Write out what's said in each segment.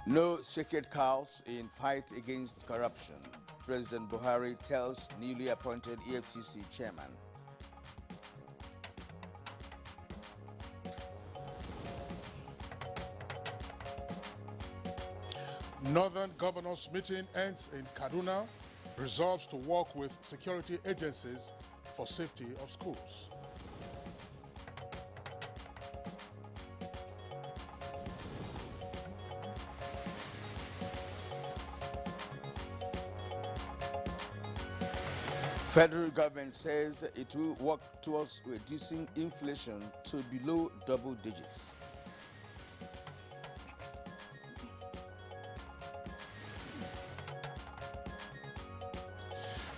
No sacred cows in fight against corruption. President Buhari tells newly appointed EFCC chairman. Northern Governors Meeting ends in Kaduna, resolves to work with security agencies for safety of schools. Federal government says it will work towards reducing inflation to below double digits.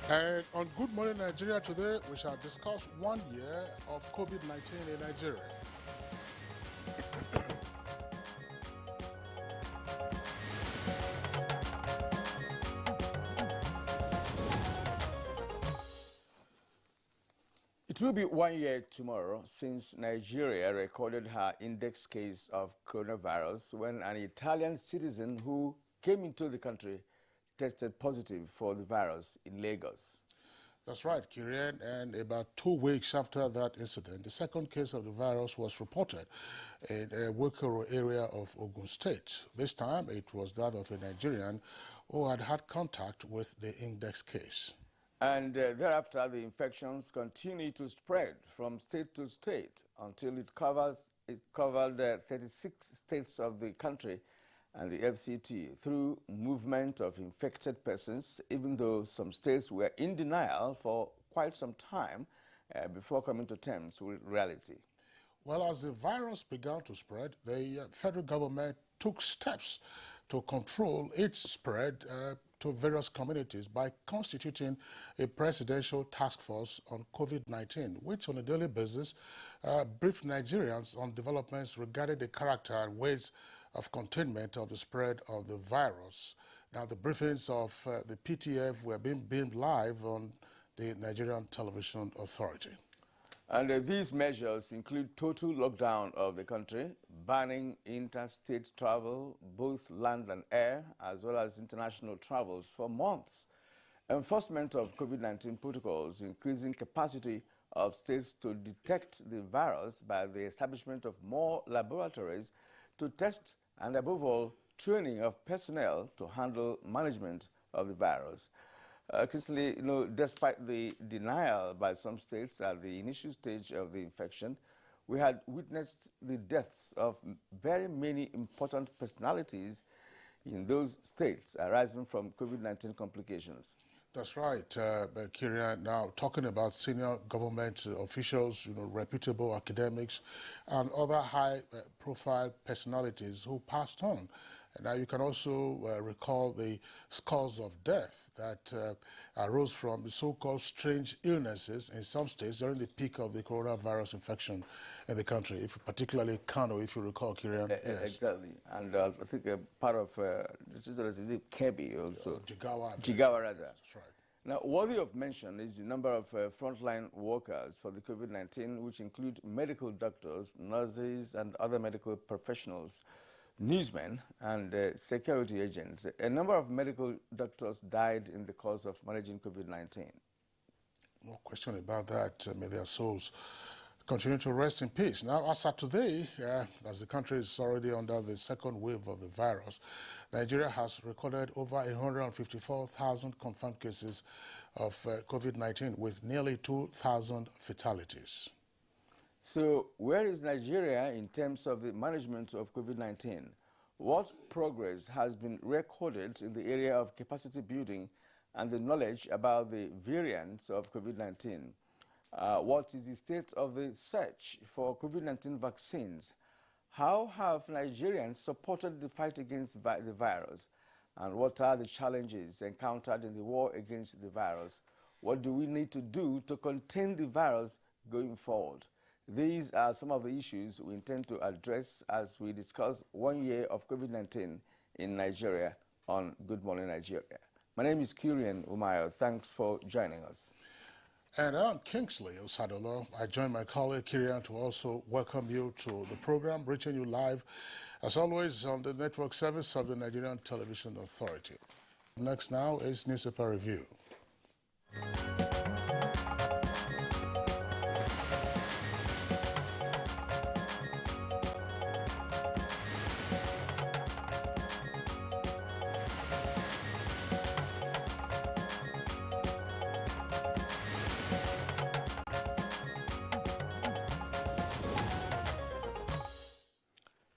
And on Good Morning Nigeria today, we shall discuss 1 year of COVID-19 in Nigeria. It will be 1 year tomorrow since Nigeria recorded her index case of coronavirus when an Italian citizen who came into the country tested positive for the virus in Lagos. That's right, Kirian. And about 2 weeks after that incident, the second case of the virus was reported in a Wikoro area of Ogun State. This time, it was that of a Nigerian who had had contact with the index case. And thereafter, the infections continue to spread from state to state until it covered 36 states of the country and the FCT through movement of infected persons, even though some states were in denial for quite some time before coming to terms with reality. Well, as the virus began to spread, the federal government took steps to control its spread to various communities by constituting a presidential task force on COVID-19, which on a daily basis briefed Nigerians on developments regarding the character and ways of containment of the spread of the virus. Now, the briefings of the PTF were being beamed live on the Nigerian Television Authority. And these measures include total lockdown of the country, banning interstate travel, both land and air, as well as international travels for months, enforcement of COVID-19 protocols, increasing capacity of states to detect the virus by the establishment of more laboratories to test, and above all, training of personnel to handle management of the virus. Chrisley, despite the denial by some states at the initial stage of the infection, we had witnessed the deaths of very many important personalities in those states arising from COVID-19 complications. That's right, Kirian. Now, talking about senior government officials, reputable academics, and other high-profile personalities who passed on. And now you can also recall the scores of death that arose from the so-called strange illnesses in some states during the peak of the coronavirus infection in the country, particularly Kano, if you recall, Kirian. Yes. Exactly. And I think part of this is Kebi also. Jigawa, rather. That's right. Now, worthy of mention is the number of frontline workers for the COVID-19, which include medical doctors, nurses, and other medical professionals, newsmen, and security agents. A number of medical doctors died in the course of managing COVID-19. No question about that. May their souls continue to rest in peace. Now, as of today, as the country is already under the second wave of the virus, Nigeria has recorded over 154,000 confirmed cases of COVID-19 with nearly 2,000 fatalities. So, where is Nigeria in terms of the management of COVID-19? What progress has been recorded in the area of capacity building and the knowledge about the variants of COVID-19? What is the state of the search for COVID-19 vaccines? How have Nigerians supported the fight against the virus? And what are the challenges encountered in the war against the virus? What do we need to do to contain the virus going forward? These are some of the issues we intend to address as we discuss 1 year of COVID-19 in Nigeria on Good Morning Nigeria. My name is Kurian Umayo. Thanks for joining us. And I'm Kingsley Osadolo. I join my colleague Kirian to also welcome you to the program, reaching you live As always, on the network service of the Nigerian Television Authority. Next now is newspaper review.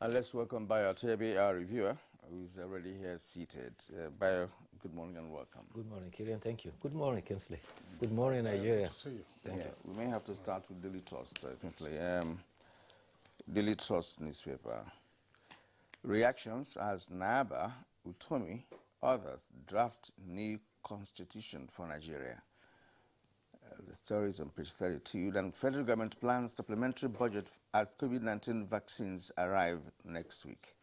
And let's welcome Bayo Atebe, our reviewer, who is already here seated. Bayo, good morning and welcome. Good morning, Kirian. Thank you. Good morning, Kinsley. Good morning, Nigeria. Good to see you. Thank you. We may have to start with Daily Trust, Kinsley. Daily Trust newspaper. Reactions as Naba, Utomi, others draft new constitution for Nigeria. The story is on page 32. Then federal government plans supplementary budget as COVID-19 vaccines arrive next week.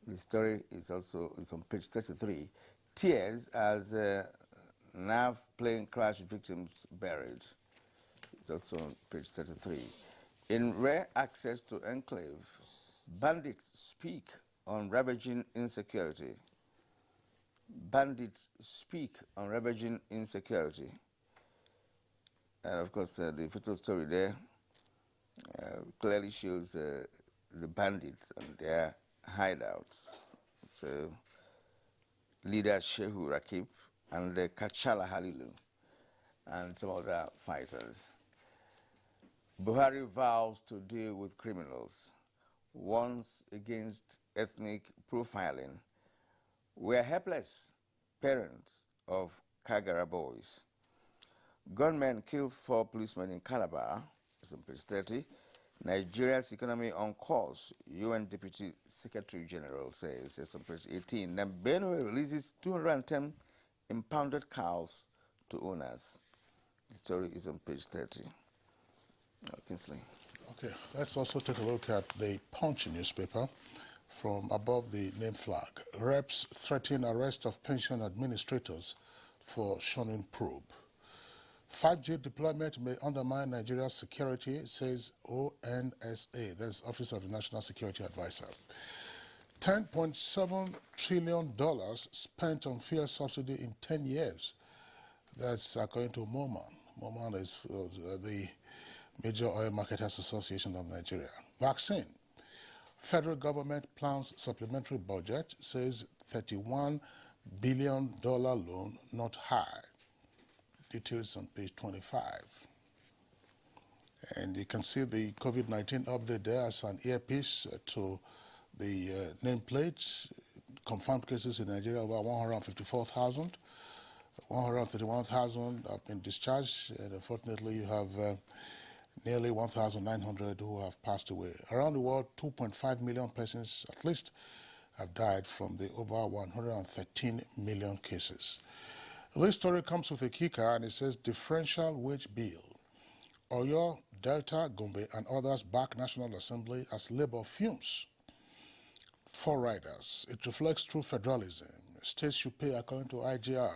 The story is also on page 33. Tears as NAV plane crash victims buried. It's also on page 33. In rare access to enclave, bandits speak on ravaging insecurity. Bandits speak on ravaging insecurity. And of course, the photo story there clearly shows the bandits and their hideouts. So, leader Shehu Rakib and the Kachala Halilu and some other fighters. Buhari vows to deal with criminals, warns against ethnic profiling. We are helpless, parents of Kagara boys. Gunmen killed 4 policemen in Calabar, it's on page 30. Nigeria's economy on course, UN Deputy Secretary General says, it's on page 18. Then Benue releases 210 impounded cows to owners. The story is on page 30. Kinsley. Okay, let's also take a look at the Punch newspaper. From above the name flag, reps threaten arrest of pension administrators for shunning probe. 5G deployment may undermine Nigeria's security, says ONSA, that's Office of the National Security Advisor. $10.7 trillion spent on fuel subsidy in 10 years. That's according to Moman. Moman is the Major Oil Marketers Association of Nigeria. Vaccine. Federal government plans supplementary budget, says $31 billion loan not high. Details on page 25. And you can see the COVID-19 update there as an earpiece to the nameplate. Confirmed cases in Nigeria about 154,000. 131,000 have been discharged, and unfortunately you have nearly 1,900 who have passed away. Around the world, 2.5 million persons at least have died from the over 113 million cases. This story comes with a kicker, and it says differential wage bill. Oyo, Delta, Gombe, and others back National Assembly as Labour fumes. 4 riders. It reflects true federalism. States should pay according to IGR.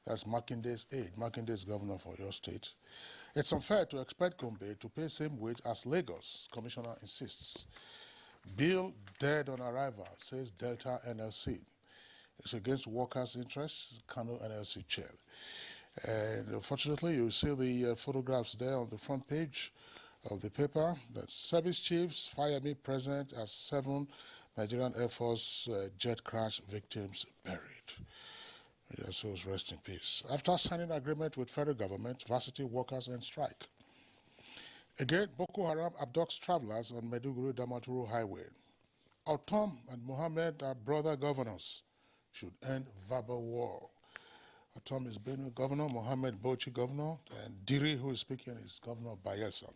That's Makinde's aide. Makinde is governor for your state. It's unfair to expect Gombe to pay same wage as Lagos, Commissioner insists. Bill dead on arrival, says Delta NLC. It's against workers' interests, Kano NLC chair. And unfortunately, you see the photographs there on the front page of the paper. That service chiefs, fire me present as 7 Nigerian Air Force jet crash victims buried. Their souls rest in peace. After signing agreement with federal government, varsity workers on strike. Again, Boko Haram abducts travelers on Maiduguri-Damaturu Highway. Autom and Mohammed are brother governors. Should end verbal war. Autom is Benue governor, Mohammed Bauchi governor, and Diri, who is speaking, is governor of Bayelsa.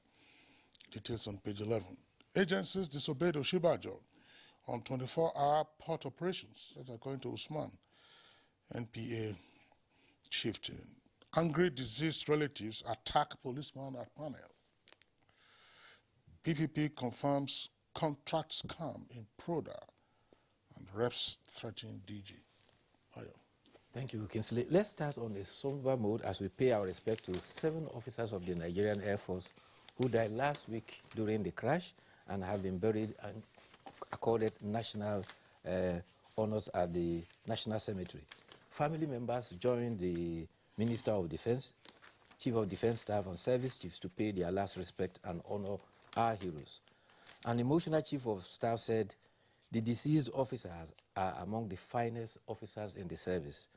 Details on page 11. Agencies disobeyed Oshibajo on 24-hour port operations. That's according to Usman. NTA shifting. Angry, diseased relatives attack policeman at panel. PPP confirms contract scam in Proda, and reps threatening DG. Ayo. Thank you, Kinsley. Let's start on a somber mode as we pay our respect to 7 officers of the Nigerian Air Force who died last week during the crash and have been buried and accorded national honors at the National Cemetery. Family members joined the Minister of Defense, Chief of Defense Staff and Service Chiefs to pay their last respect and honor our heroes. An emotional Chief of Staff said, the deceased officers are among the finest officers in the service,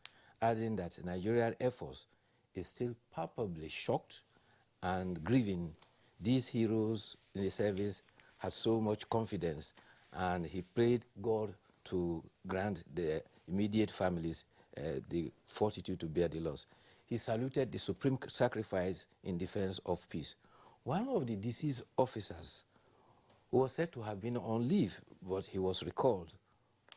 adding that Nigerian Air Force is still palpably shocked and grieving. These heroes in the service had so much confidence, and he prayed God to grant the immediate families the fortitude to bear the loss. He saluted the supreme sacrifice in defense of peace. One of the deceased officers was said to have been on leave, but he was recalled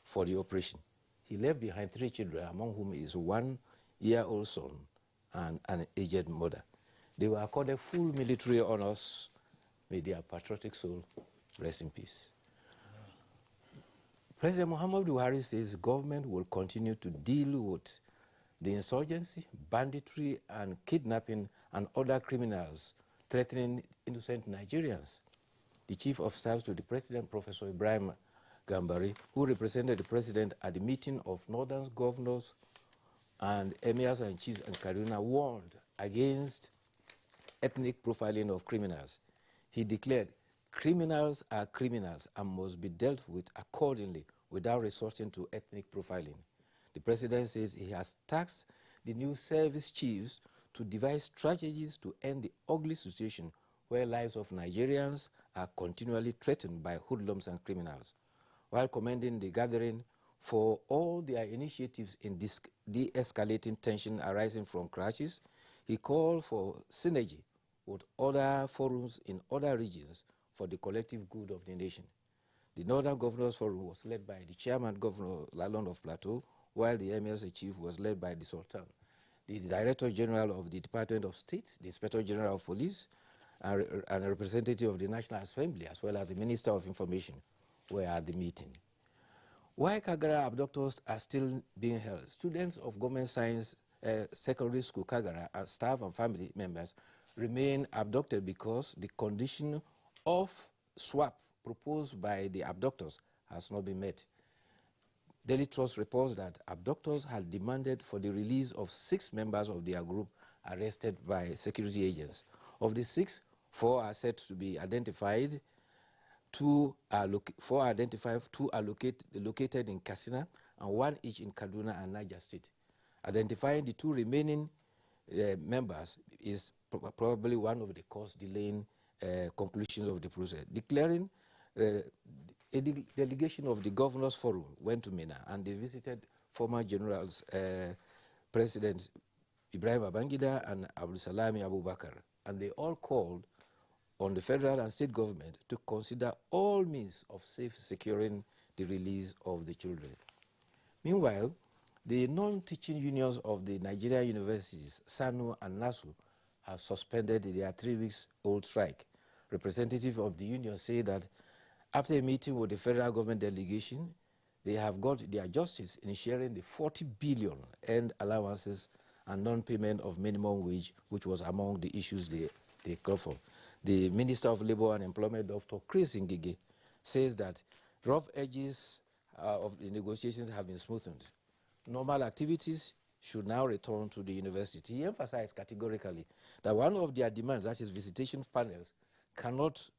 for the operation. He left behind 3 children, among whom is 1-year-old son and an aged mother. They were accorded full military honors. May their patriotic soul rest in peace. President Muhammadu Buhari says government will continue to deal with the insurgency, banditry, and kidnapping and other criminals threatening innocent Nigerians. The Chief of Staff to the President, Professor Ibrahim Gambari, who represented the President at the meeting of Northern governors and emirs and chiefs in Kaduna, warned against ethnic profiling of criminals. He declared, criminals are criminals and must be dealt with accordingly without resorting to ethnic profiling. The President says he has tasked the new service chiefs to devise strategies to end the ugly situation where lives of Nigerians are continually threatened by hoodlums and criminals. While commending the gathering for all their initiatives in de-escalating tension arising from clashes, he called for synergy with other forums in other regions for the collective good of the nation. The Northern Governors Forum was led by the Chairman Governor Lalong of Plateau, while the Emir's chief was led by the Sultan. The Director General of the Department of State, the Inspector General of Police, and a representative of the National Assembly, as well as the Minister of Information, were at the meeting. While Kagara abductors are still being held, students of Government Science Secondary School Kagara and staff and family members remain abducted because the condition of swap proposed by the abductors has not been met. Daily Trust reports that abductors had demanded for the release of 6 members of their group arrested by security agents. Of the 6, 4 are said to be identified. 2 are located in Katsina, and 1 each in Kaduna and Niger State. Identifying the 2 remaining members is probably one of the cause delaying conclusions of the process. Declaring a delegation of the Governors Forum went to Mina, and they visited former generals, President Ibrahim Babangida and Abdulsalami Abubakar, and they all called on the federal and state government to consider all means of safe securing the release of the children. Meanwhile, the non-teaching unions of the Nigerian universities, SANU and NASU, have suspended their 3-week-old strike. Representatives of the union say that after a meeting with the federal government delegation, they have got their justice in sharing the 40 billion earned allowances and non-payment of minimum wage, which was among the issues they called for. The Minister of Labour and Employment, Dr. Chris Ngige, says that rough edges of the negotiations have been smoothened. Normal activities should now return to the university. He emphasized categorically that one of their demands, that is visitation panels, cannot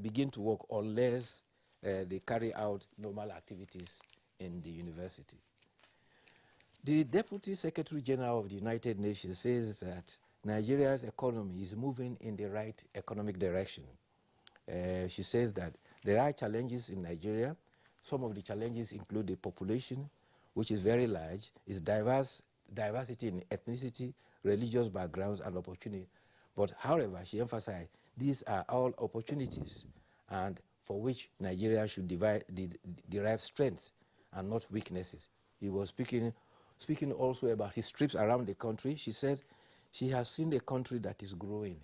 begin to work unless they carry out normal activities in the university. The Deputy Secretary General of the United Nations says that Nigeria's economy is moving in the right economic direction. She says that there are challenges in Nigeria. Some of the challenges include the population, which is very large, is diversity in ethnicity, religious backgrounds, and opportunity. But however, she emphasized, these are all opportunities, and for which Nigeria should derive strengths and not weaknesses. He was speaking also about his trips around the country. She said she has seen a country that is growing.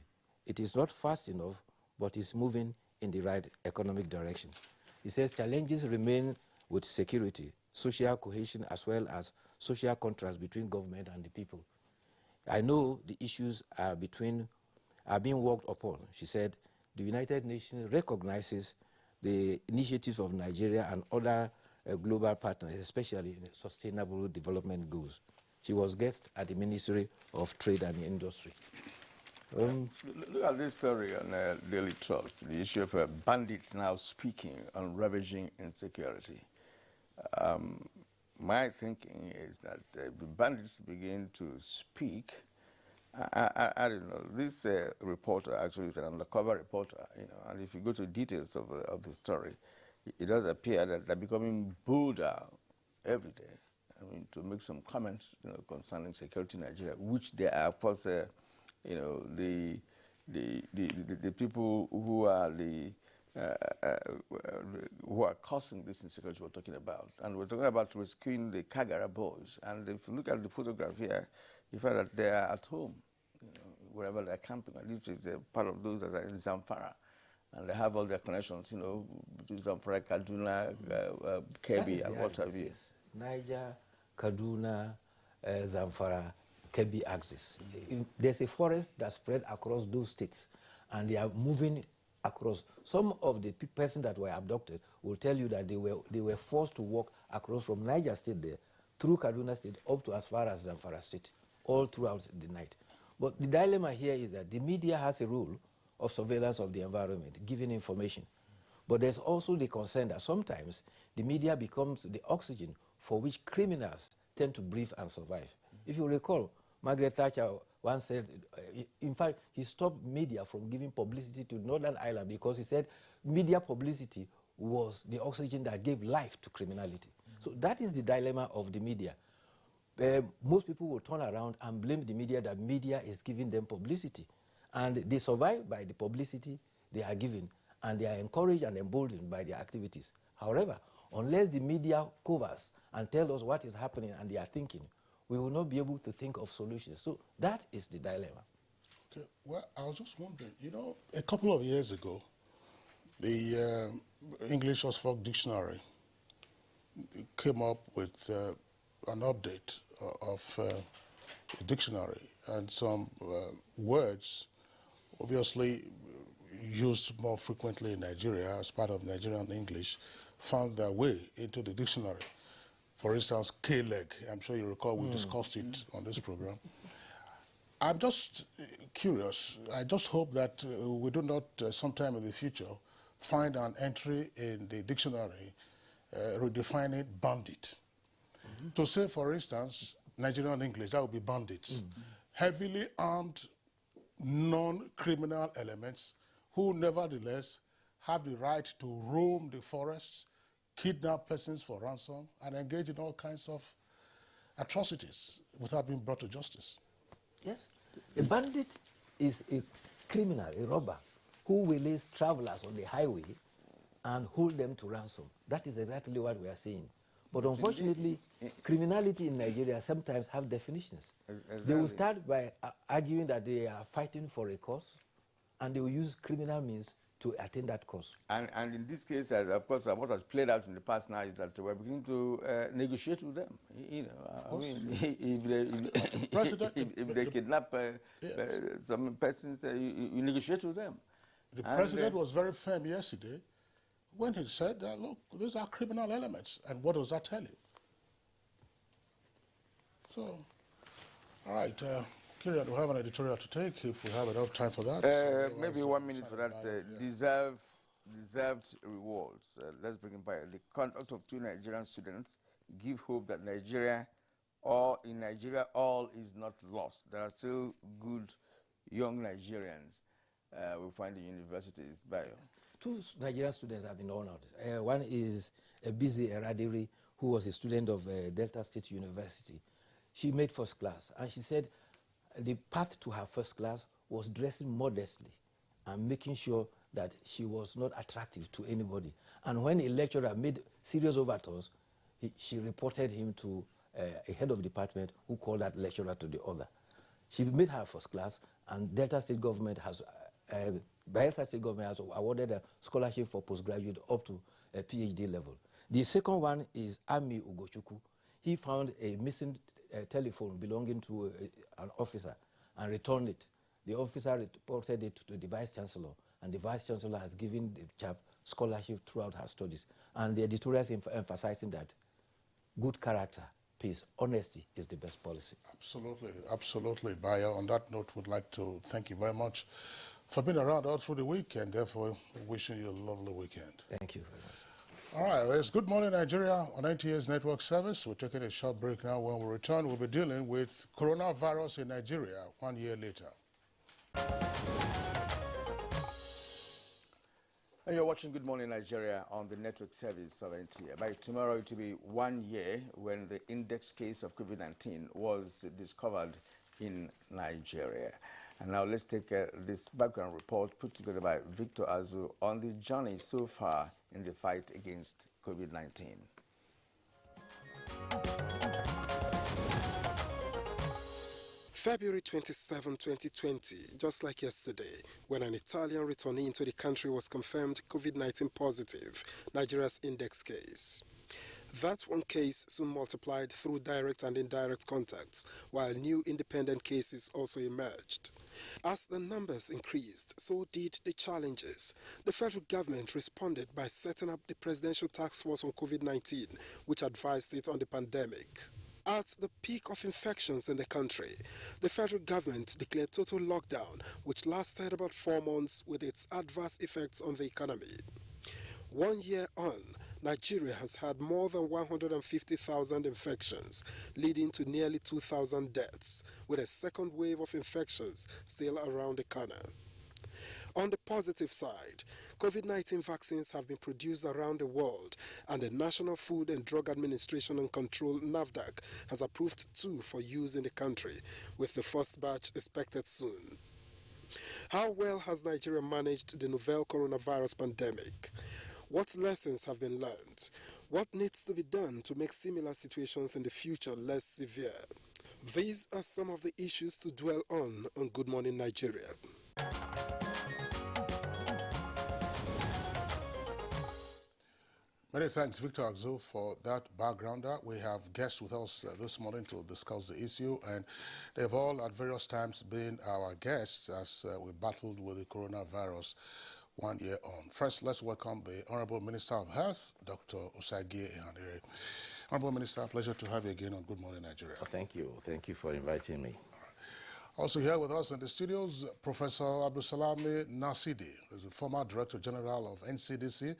It is not fast enough, but is moving in the right economic direction. He says challenges remain with security, social cohesion, as well as social contrast between government and the people. I know the issues are being worked upon. She said the United Nations recognizes the initiatives of Nigeria and other global partners, especially in sustainable development goals. She was guest at the Ministry of Trade and Industry. Look at this story on Daily Trust, the issue of bandits now speaking on ravaging insecurity. My thinking is that the bandits begin to speak. I don't know. This reporter actually is an undercover reporter, and if you go to details of the story, it does appear that they're becoming bolder every day. I mean, to make some comments, concerning security in Nigeria, which they are, of course, the people who are who are causing this insecurity we're talking about. And we're talking about rescuing the Kagara boys. And if you look at the photograph here, you find that they are at home, wherever they're camping. And this is a part of those that are in Zamfara. And they have all their connections, between Zamfara, Kaduna, Kebbi, and what have you. Yes. Niger, Kaduna, Zamfara, Kebbi axis. There's a forest that spread across those states, and they are moving across. Some of the persons that were abducted will tell you that they were forced to walk across from Niger State there, through Kaduna State, up to as far as Zamfara State, all throughout the night. But the dilemma here is that the media has a role of surveillance of the environment, giving information. But there's also the concern that sometimes the media becomes the oxygen for which criminals tend to breathe and survive. If you recall, Margaret Thatcher once said, in fact, he stopped media from giving publicity to Northern Ireland because he said media publicity was the oxygen that gave life to criminality. So that is the dilemma of the media. Most people will turn around and blame the media that media is giving them publicity. And they survive by the publicity they are given, and they are encouraged and emboldened by their activities. However, unless the media covers and tell us what is happening and they are thinking, we will not be able to think of solutions. So that is the dilemma. Okay, well, I was just wondering, a couple of years ago, the English Oxford Dictionary came up with an update of the dictionary, and some words obviously used more frequently in Nigeria as part of Nigerian English found their way into the dictionary. For instance, K-leg. I'm sure you recall we discussed it on this program. I'm just curious. I just hope that we do not, sometime in the future, find an entry in the dictionary redefining bandit. To say, for instance, Nigerian English, that would be bandits. Heavily armed, non-criminal elements who nevertheless have the right to roam the forests, kidnap persons for ransom, and engage in all kinds of atrocities without being brought to justice. Yes. A bandit is a criminal, a robber, who waylays travelers on the highway and hold them to ransom. That is exactly what we are saying. But unfortunately, criminality in Nigeria sometimes have definitions. Exactly. They will start by arguing that they are fighting for a cause, and they will use criminal means to attain that cause. And in this case, of course, what has played out in the past now is that we're beginning to negotiate with them. I mean, if they kidnap some persons, you negotiate with them. The president was very firm yesterday when he said that, look, these are criminal elements. And what does that tell you? So, all right, Kieran, we have an editorial to take if we have enough time for that. Maybe 1 minute for that. Deserved rewards. Let's bring it by. The conduct of 2 Nigerian students give hope that in Nigeria, all is not lost. There are still good young Nigerians we find in universities. Bio. 2 Nigerian students have been honored. One is Busy Eradiri, who was a student of Delta State University. She made first class, and she said the path to her first class was dressing modestly and making sure that she was not attractive to anybody. And when a lecturer made serious overtures, she reported him to a head of department who called that lecturer to the other. She made her first class, and Delta State government has, Bayelsa State government has awarded a scholarship for postgraduate up to a PhD level. The second one is Ami Ugochukwu. He found a missing telephone belonging to an officer and returned it. The officer reported it to the vice chancellor, and the Vice Chancellor has given the chap scholarship throughout her studies. And the editorials emphasizing that good character, peace, honesty is the best policy. Absolutely, absolutely. Bayo, on that note, would like to thank you very much for being around all through the week, and therefore wishing you a lovely weekend. Thank you very much. All right, it's Good Morning Nigeria on NTA's network service. We're taking a short break now. When we return, we'll be dealing with coronavirus in Nigeria 1 year later. And you're watching Good Morning Nigeria on the network service of NTA. By tomorrow, it will be 1 year when the index case of COVID-19 was discovered in Nigeria. And now let's take this background report put together by Victor Azu on the journey so far in the fight against COVID-19. February 27, 2020, just like yesterday, when an Italian returnee into the country was confirmed COVID-19 positive, Nigeria's index case. That one case soon multiplied through direct and indirect contacts, while new independent cases also emerged. As the numbers increased, so did the challenges. The federal government responded by setting up the Presidential Task Force on COVID-19, which advised it on the pandemic. At the peak of infections in the country, the federal government declared total lockdown, which lasted about 4 months with its adverse effects on the economy. 1 year on, Nigeria has had more than 150,000 infections, leading to nearly 2,000 deaths, with a second wave of infections still around the corner. On the positive side, COVID-19 vaccines have been produced around the world, and the National Food and Drug Administration and Control (NAFDAC) has approved 2 for use in the country, with the first batch expected soon. How well has Nigeria managed the novel coronavirus pandemic? What lessons have been learned? What needs to be done to make similar situations in the future less severe? These are some of the issues to dwell on Good Morning Nigeria. Many thanks, Victor Axel, for that backgrounder. We have guests with us this morning to discuss the issue, and they've all at various times been our guests as we battled with the coronavirus 1 year on. First, let's welcome the Honorable Minister of Health, Dr. Osagie Ihanire. Honorable Minister, pleasure to have you again on Good Morning Nigeria. Oh, thank you. Thank you for inviting me. Also here with us in the studios, Professor Abdulsalami Nasidi, who is the former Director General of NCDC,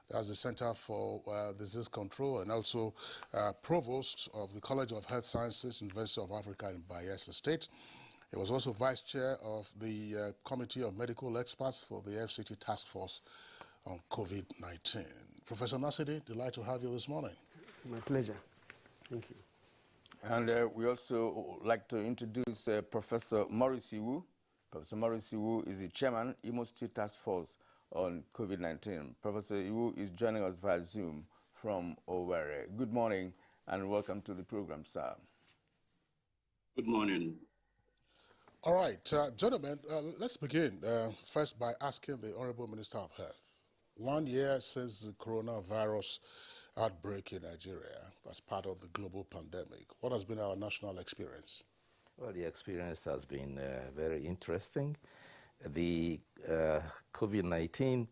that's the Center for Disease Control, and also Provost of the College of Health Sciences, University of Africa in Bayelsa State. He was also Vice Chair of the Committee of Medical Experts for the FCT Task Force on COVID-19. Professor Nasidi, delighted to have you this morning. My pleasure. Thank you. And we also like to introduce Professor Maurice Iwu. Professor Maurice Iwu is the Chairman, Imo State Task Force on COVID-19. Professor Iwu is joining us via Zoom from Owerri. Good morning and welcome to the program, sir. Good morning. All right, gentlemen, let's begin first by asking the Honorable Minister of Health. 1 year since the coronavirus outbreak in Nigeria as part of the global pandemic. What has been our national experience? Well, the experience has been very interesting. The COVID-19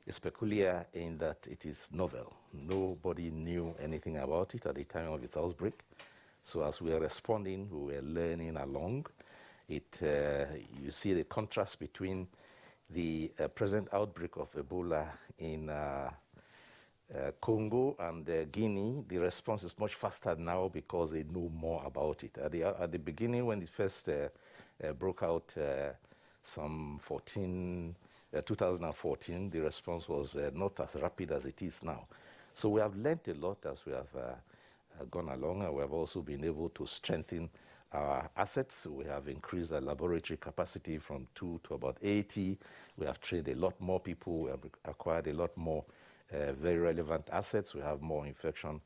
is peculiar in that it is novel. Nobody knew anything about it at the time of its outbreak. So as we are responding, we were learning along. You see the contrast between the present outbreak of Ebola in Congo and Guinea. The response is much faster now because they know more about it. At the beginning, when it first broke out, some 2014, the response was not as rapid as it is now. So we have learned a lot as we have gone along, and we have also been able to strengthen our assets. We have increased our laboratory capacity from 2 to about 80. We have trained a lot more people. We have acquired a lot more very relevant assets. We have more infection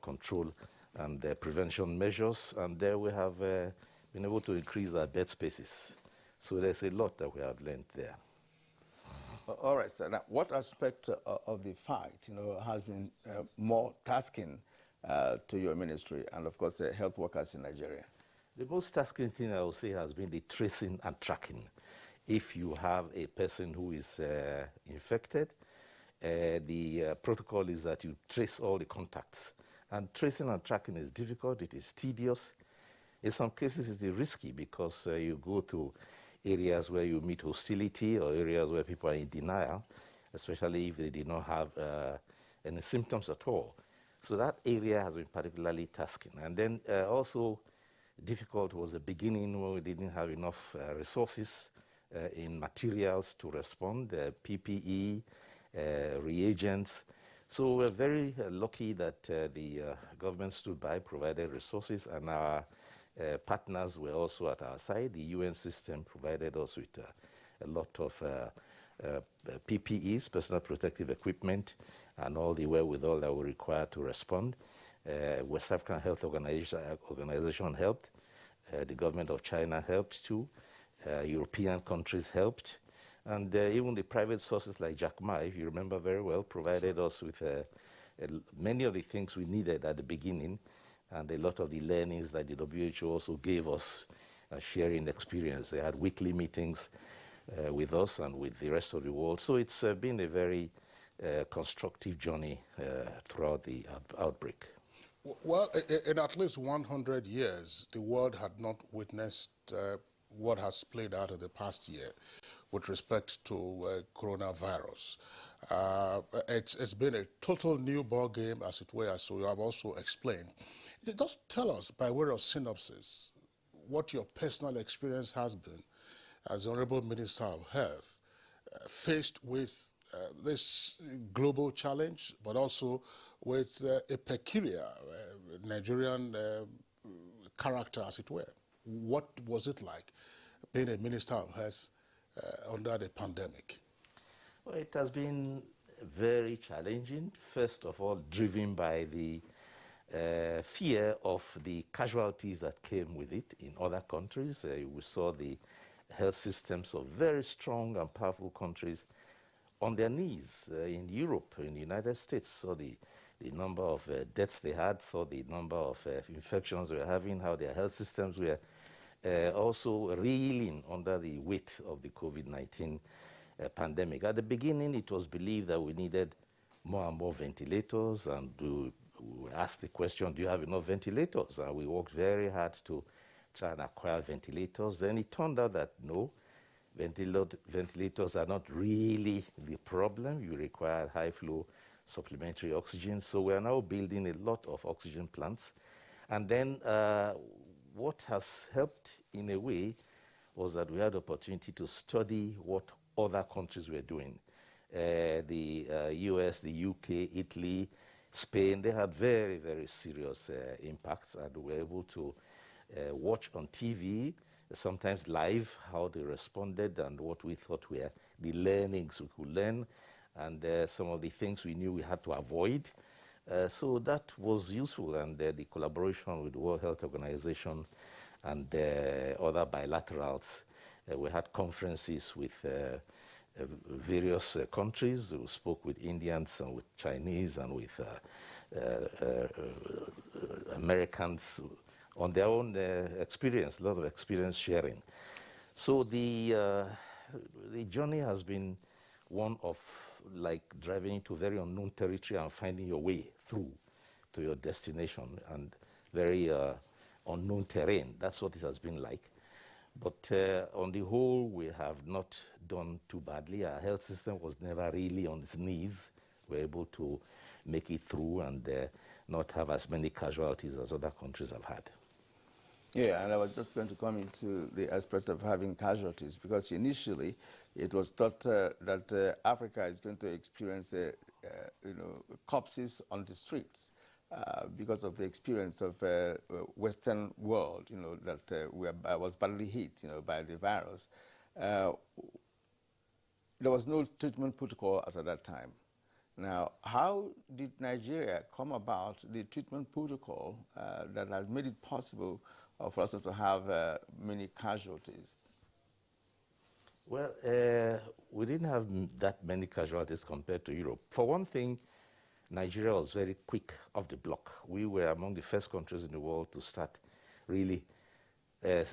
control and prevention measures, and there we have been able to increase our bed spaces. So there's a lot that we have learned there. All right, sir. Now, what aspect of the fight, has been more tasking to your ministry and, of course, health workers in Nigeria? The most tasking thing I would say has been the tracing and tracking. if you have a person who is infected, the protocol is that you trace all the contacts. And tracing and tracking is difficult, it is tedious. In some cases, it's risky because you go to areas where you meet hostility or areas where people are in denial, especially if they did not have any symptoms at all. So that area has been particularly tasking. And then also difficult was the beginning when we didn't have enough resources in materials to respond, PPE, reagents. So we're very lucky that the government stood by, provided resources, and our partners were also at our side. The UN system provided us with a lot of PPEs, personal protective equipment, and all the wherewithal that were required to respond. West African Health Organization helped. The government of China helped too. European countries helped. And even the private sources like Jack Ma, if you remember very well, provided us with many of the things we needed at the beginning, and a lot of the learnings that the WHO also gave us, sharing experience. They had weekly meetings with us and with the rest of the world. So it's been a very constructive journey throughout the outbreak. Well, in at least 100 years, the world had not witnessed what has played out in the past year with respect to coronavirus. It's been a total new ball game, as it were, as you have also explained. Just tell us, by way of synopsis, what your personal experience has been as the Honorable Minister of Health, faced with this global challenge, but also with a peculiar Nigerian character, as it were. What was it like being a Minister of Health under the pandemic? Well, it has been very challenging. First of all, driven by the fear of the casualties that came with it in other countries. We saw the health systems of very strong and powerful countries on their knees in Europe, in the United States. Saw the number of deaths they had, saw the number of infections they were having, how their health systems were also reeling under the weight of the COVID-19 pandemic. At the beginning, it was believed that we needed more and more ventilators, and we asked the question, do you have enough ventilators? And we worked very hard to try and acquire ventilators. Then it turned out that no, ventilators are not really the problem. You require high-flow supplementary oxygen. So we are now building a lot of oxygen plants. And then what has helped in a way was that we had the opportunity to study what other countries were doing. The US, the UK, Italy, Spain, they had very, very serious impacts, and we were able to watch on TV, sometimes live, how they responded and what we thought were the learnings we could learn, and some of the things we knew we had to avoid. So that was useful, and the collaboration with the World Health Organization and other bilaterals. We had conferences with various countries. We spoke with Indians and with Chinese and with Americans on their own experience, a lot of experience sharing. So the journey has been one of like driving into very unknown territory and finding your way through to your destination, and very unknown terrain. That's what it has been like. But on the whole, we have not done too badly. Our health system was never really on its knees. We were able to make it through and not have as many casualties as other countries have had. Yeah, and I was just going to come into the aspect of having casualties, because initially it was thought that Africa is going to experience corpses on the streets because of the experience of Western world, that was badly hit, by the virus. There was no treatment protocol as at that time. Now, how did Nigeria come about the treatment protocol that has made it possible for us to have many casualties? Well, we didn't have that many casualties compared to Europe. For one thing, Nigeria was very quick off the block. We were among the first countries in the world to start really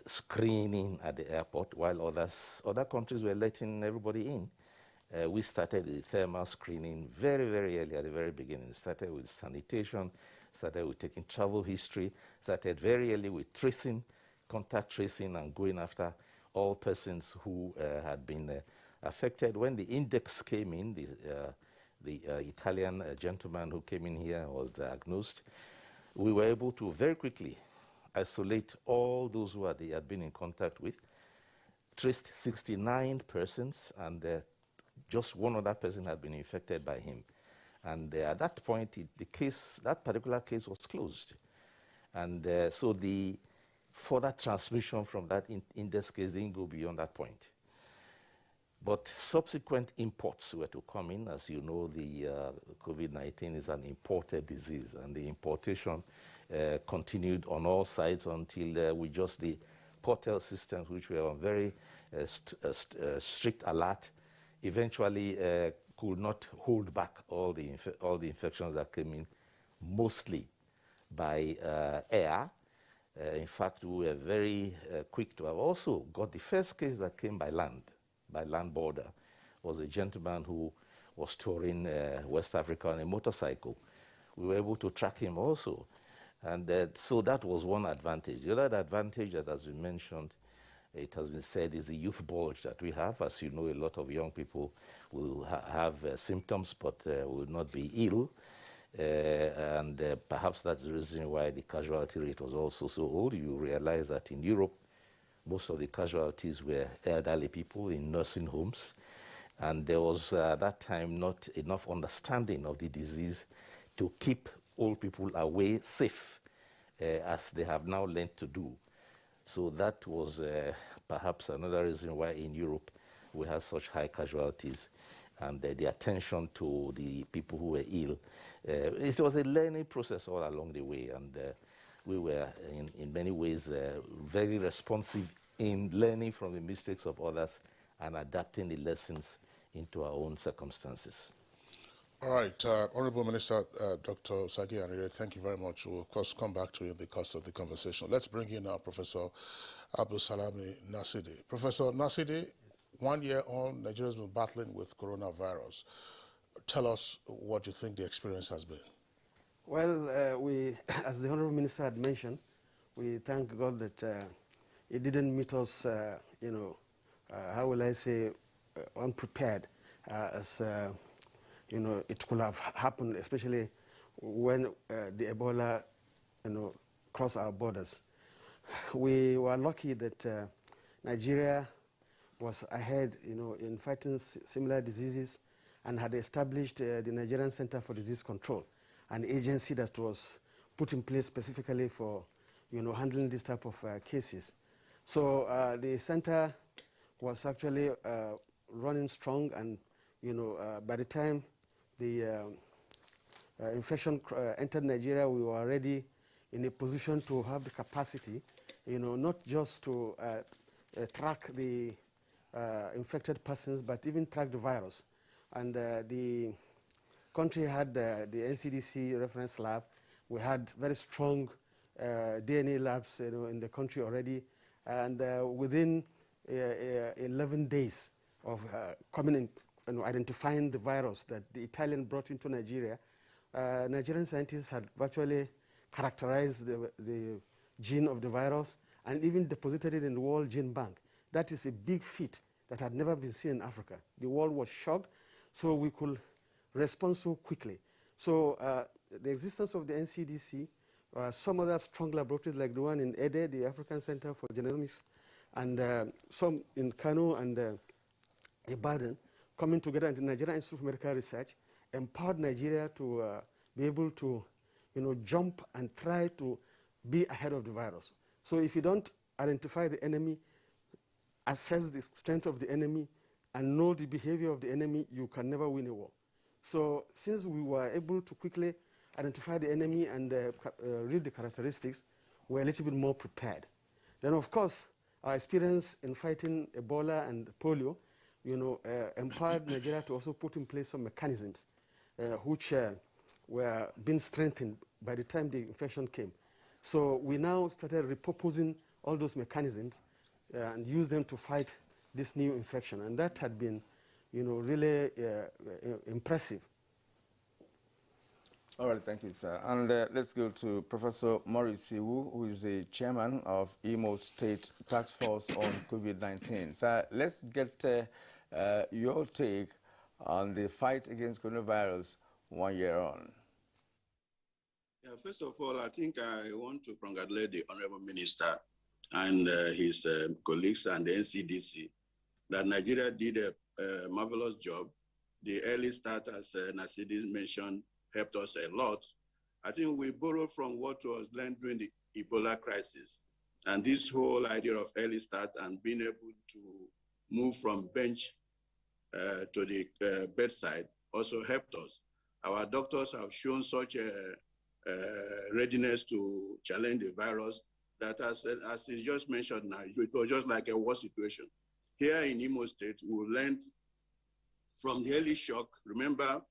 screening at the airport, while other countries were letting everybody in. We started the thermal screening very, very early at the very beginning. Started with sanitation, started with taking travel history, started very early with tracing, contact tracing, and going after all persons who had been affected. When the index came in, the Italian gentleman who came in here was diagnosed, we were able to very quickly isolate all those who had been in contact with, traced 69 persons, and just one other person had been infected by him. And at that point, that particular case was closed. And so the further transmission from that index case didn't go beyond that point. But subsequent imports were to come in. As you know, the COVID-19 is an imported disease, and the importation continued on all sides until we just the portal systems, which were on very strict alert, eventually could not hold back all the infections that came in, mostly by air. In fact, we were very quick to have also got the first case that came by land border. Was a gentleman who was touring West Africa on a motorcycle. We were able to track him also. And so that was one advantage. The other advantage that has been mentioned, it has been said, is the youth bulge that we have. As you know, a lot of young people will have symptoms but will not be ill. And perhaps that's the reason why the casualty rate was also so old. You realize that in Europe, most of the casualties were elderly people in nursing homes. And there was at that time not enough understanding of the disease to keep old people away safe, as they have now learned to do. So that was perhaps another reason why in Europe we had such high casualties, and the attention to the people who were ill. It was a learning process all along the way, and we were in many ways very responsive in learning from the mistakes of others and adapting the lessons into our own circumstances. All right, Honorable Minister Dr. Sagi Anire, thank you very much. We'll, of course, come back to you in the course of the conversation. Let's bring in now Professor Abdulsalami Nasidi. Professor Nasidi, 1 year on, Nigeria's been battling with coronavirus. Tell us what you think the experience has been. Well, we, as the Honorable Minister had mentioned, we thank God that it didn't meet us, how will I say, unprepared, as it could have happened, especially when the Ebola, crossed our borders. We were lucky that Nigeria was ahead, in fighting similar diseases, and had established the Nigerian Center for Disease Control, an agency that was put in place specifically for, handling this type of cases. So the center was actually running strong, and by the time the infection entered Nigeria, we were already in a position to have the capacity, not just to track the infected persons, but even track the virus. And the country had the NCDC reference lab. We had very strong DNA labs, in the country already. And within 11 days of coming in, identifying the virus that the Italian brought into Nigeria, Nigerian scientists had virtually characterized the gene of the virus and even deposited it in the World Gene Bank. That is a big feat that had never been seen in Africa. The world was shocked, so we could respond so quickly. So the existence of the NCDC, some other strong laboratories like the one in Ede, the African Center for Genomics, and some in Kano and Ibadan, coming together in the Nigerian Institute of Medical Research, empowered Nigeria to be able to, jump and try to be ahead of the virus. So if you don't identify the enemy, assess the strength of the enemy, and know the behavior of the enemy, you can never win a war. So since we were able to quickly identify the enemy and read the characteristics, we're a little bit more prepared. Then, of course, our experience in fighting Ebola and polio, empowered Nigeria to also put in place some mechanisms which were being strengthened by the time the infection came. So we now started repurposing all those mechanisms and use them to fight this new infection. And that had been, really impressive. All right, thank you, sir. And let's go to Professor Maurice Iwu, who is the chairman of Imo State Task Force on COVID-19. So let's get your take on the fight against coronavirus 1 year on. Yeah, first of all, I think I want to congratulate the Honorable Minister and his colleagues and the NCDC that Nigeria did a marvelous job. The early start, as Nasidi mentioned, helped us a lot. I think we borrowed from what was learned during the Ebola crisis. And this whole idea of early start and being able to move from bench to the bedside also helped us. Our doctors have shown such a readiness to challenge the virus that, as is just mentioned now, it was just like a war situation. Here in Imo State, we learned from the early shock. Remember,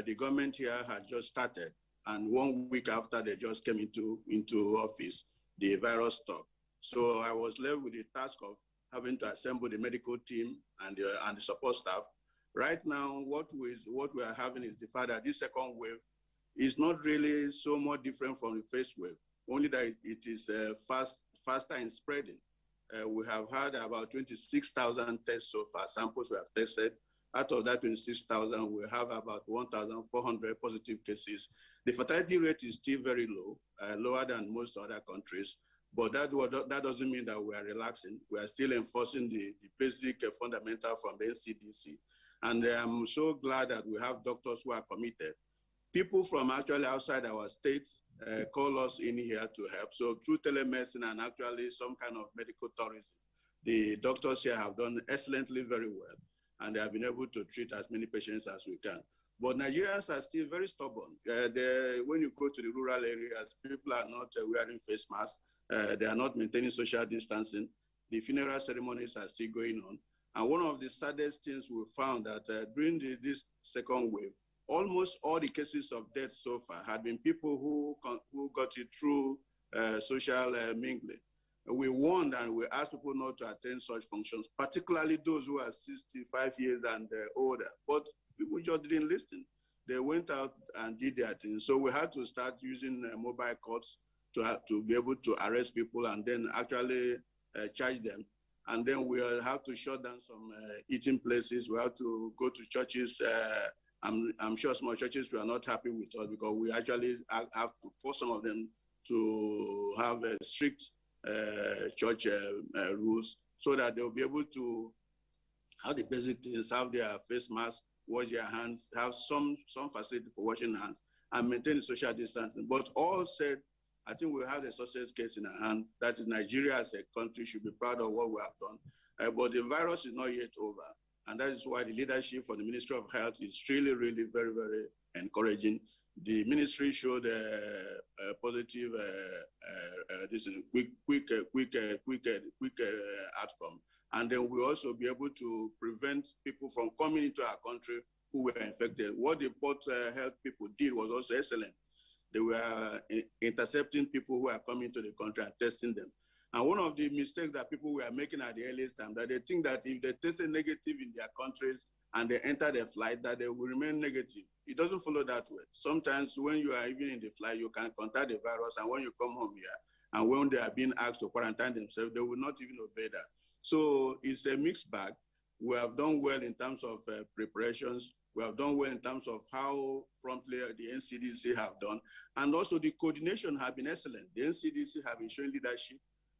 the government here had just started, and 1 week after they just came into office, the virus stopped. So I was left with the task of having to assemble the medical team and the support staff. Right now, what we are having is the fact that this second wave is not really so much different from the first wave, only that it is faster in spreading. We have had about 26,000 tests so far, samples we have tested. Out of that 26,000, we have about 1,400 positive cases. The fatality rate is still very low, lower than most other countries, but that doesn't mean that we are relaxing. We are still enforcing the basic fundamental from the NCDC. And I'm so glad that we have doctors who are committed. People from actually outside our states call us in here to help. So through telemedicine and actually some kind of medical tourism, the doctors here have done excellently very well, and they have been able to treat as many patients as we can. But Nigerians are still very stubborn. When you go to the rural areas, people are not wearing face masks. They are not maintaining social distancing. The funeral ceremonies are still going on. And one of the saddest things we found that during this second wave, almost all the cases of death so far had been people who got it through social mingling. We warned and we asked people not to attend such functions, particularly those who are 65 years and older. But people just didn't listen. They went out and did their thing. So we had to start using mobile courts to be able to arrest people and then actually charge them. And then we have to shut down some eating places. We have to go to churches. I'm sure small churches were not happy with us because we actually have to force some of them to have strict church rules so that they'll be able to have the basic things, have their face mask, wash their hands, have some facility for washing hands, and maintain social distancing. But all said, I think we have a success case in our hand. That is, Nigeria as a country should be proud of what we have done. But the virus is not yet over. And that is why the leadership for the Ministry of Health is really, really very, very encouraging. The ministry showed a positive, this is quick outcome. And then we'll also be able to prevent people from coming into our country who were infected. What the port health people did was also excellent. They were intercepting people who are coming to the country and testing them. And one of the mistakes that people were making at the earliest time, that they think that if they tested negative in their countries and they enter the flight, that they will remain negative. It doesn't follow that way. Sometimes when you are even in the flight, you can contact the virus, and when you come home here, and when they are being asked to quarantine themselves, they will not even obey that. So it's a mixed bag. We have done well in terms of preparations. We have done well in terms of how promptly the NCDC have done. And also the coordination has been excellent. The NCDC have been showing leadership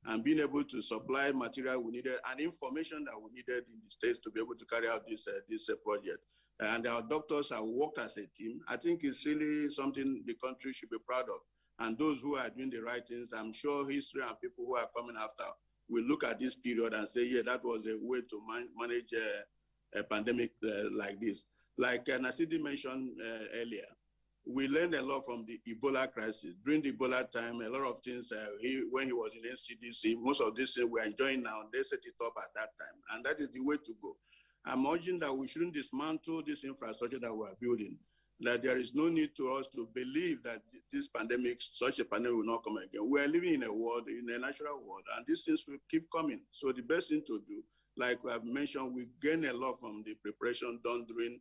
and being able to supply material we needed and information that we needed in the states to be able to carry out this project. And our doctors have worked as a team. I think it's really something the country should be proud of. And those who are doing the right things, I'm sure history and people who are coming after will look at this period and say, yeah, that was a way to manage a pandemic like this. Like Nasidi mentioned earlier, we learned a lot from the Ebola crisis. During the Ebola time, a lot of things, when he was in NCDC, most of this we're enjoying now, they set it up at that time. And that is the way to go. I'm urging that we shouldn't dismantle this infrastructure that we're building. that there is no need to us to believe that this pandemic, such a pandemic will not come again. We are living in a world, in a natural world, and these things will keep coming. So the best thing to do, like we have mentioned, we gain a lot from the preparation done during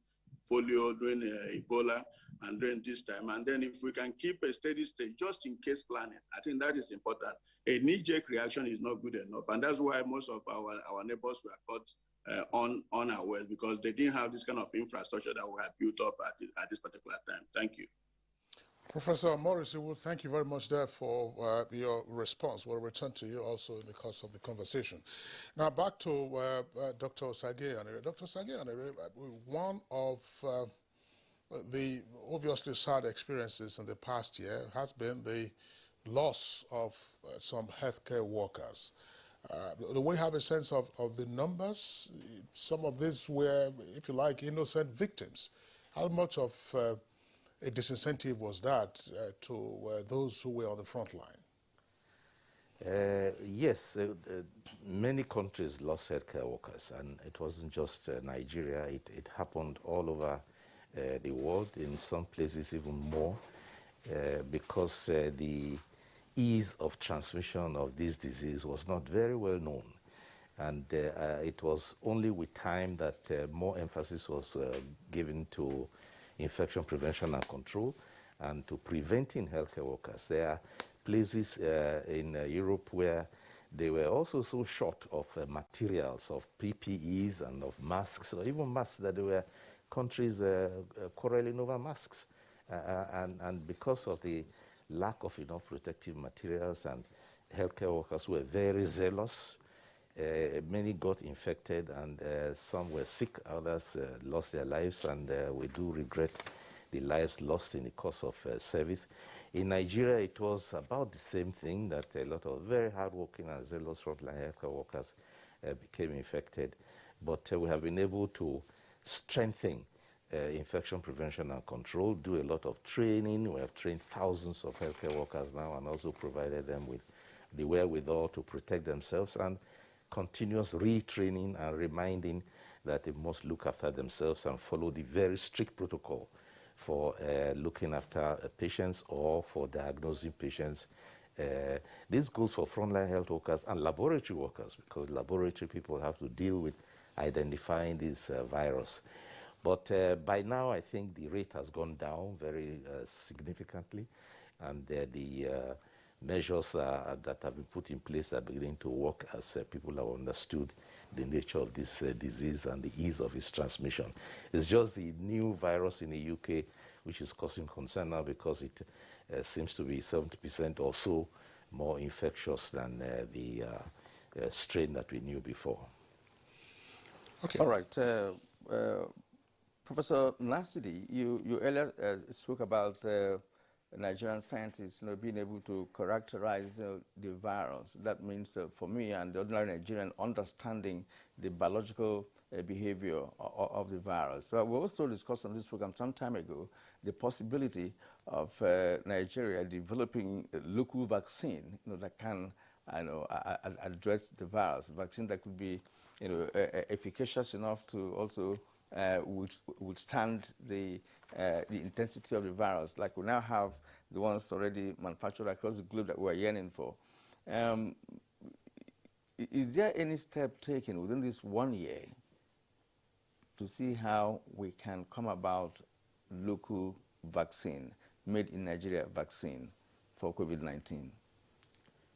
polio, during Ebola, and during this time. And then if we can keep a steady state, just in case planning, I think that is important. A knee-jerk reaction is not good enough. And that's why most of our neighbors were caught unawares, because they didn't have this kind of infrastructure that we had built up at this particular time. Thank you. Professor Morris, thank you very much there for your response. We'll return to you also in the course of the conversation. Now back to Dr. Sage-Anire. Dr. Sage-Anire, one of the obviously sad experiences in the past year has been the loss of some healthcare workers. Do we have a sense of the numbers? Some of these were, if you like, innocent victims. How much of a disincentive was that to those who were on the front line? Yes, many countries lost healthcare workers, and it wasn't just Nigeria. It happened all over the world, in some places even more, because the ease of transmission of this disease was not very well known. And it was only with time that more emphasis was given to infection prevention and control and to preventing healthcare workers. There are places in Europe where they were also so short of materials, of PPEs and of masks, or even masks, that there were countries quarreling over masks. And because of the lack of enough protective materials, and healthcare workers were very zealous, many got infected, and some were sick, others lost their lives, and we do regret the lives lost in the course of service. In Nigeria, it was about the same thing, that a lot of very hardworking and zealous frontline healthcare workers became infected. But we have been able to strengthen infection prevention and control, do a lot of training. We have trained thousands of healthcare workers now, and also provided them with the wherewithal to protect themselves, and continuous retraining and reminding that they must look after themselves and follow the very strict protocol for looking after patients or for diagnosing patients. This goes for frontline health workers and laboratory workers, because laboratory people have to deal with identifying this virus. But by now, I think the rate has gone down very significantly, and the measures that have been put in place are beginning to work as people have understood the nature of this disease and the ease of its transmission. It's just the new virus in the UK which is causing concern now, because it seems to be 70% or so more infectious than the strain that we knew before. Okay. All right. Professor Nasidi, you earlier spoke about Nigerian scientists, being able to characterize the virus. That means, for me and the ordinary Nigerian, understanding the biological behavior of the virus. So we also discussed on this program some time ago the possibility of Nigeria developing a local vaccine, that can, address the virus. Vaccine that could be, efficacious enough to also withstand the intensity of the virus, like we now have the ones already manufactured across the globe that we're yearning for. Is there any step taken within this 1 year to see how we can come about local vaccine, made in Nigeria vaccine for COVID-19?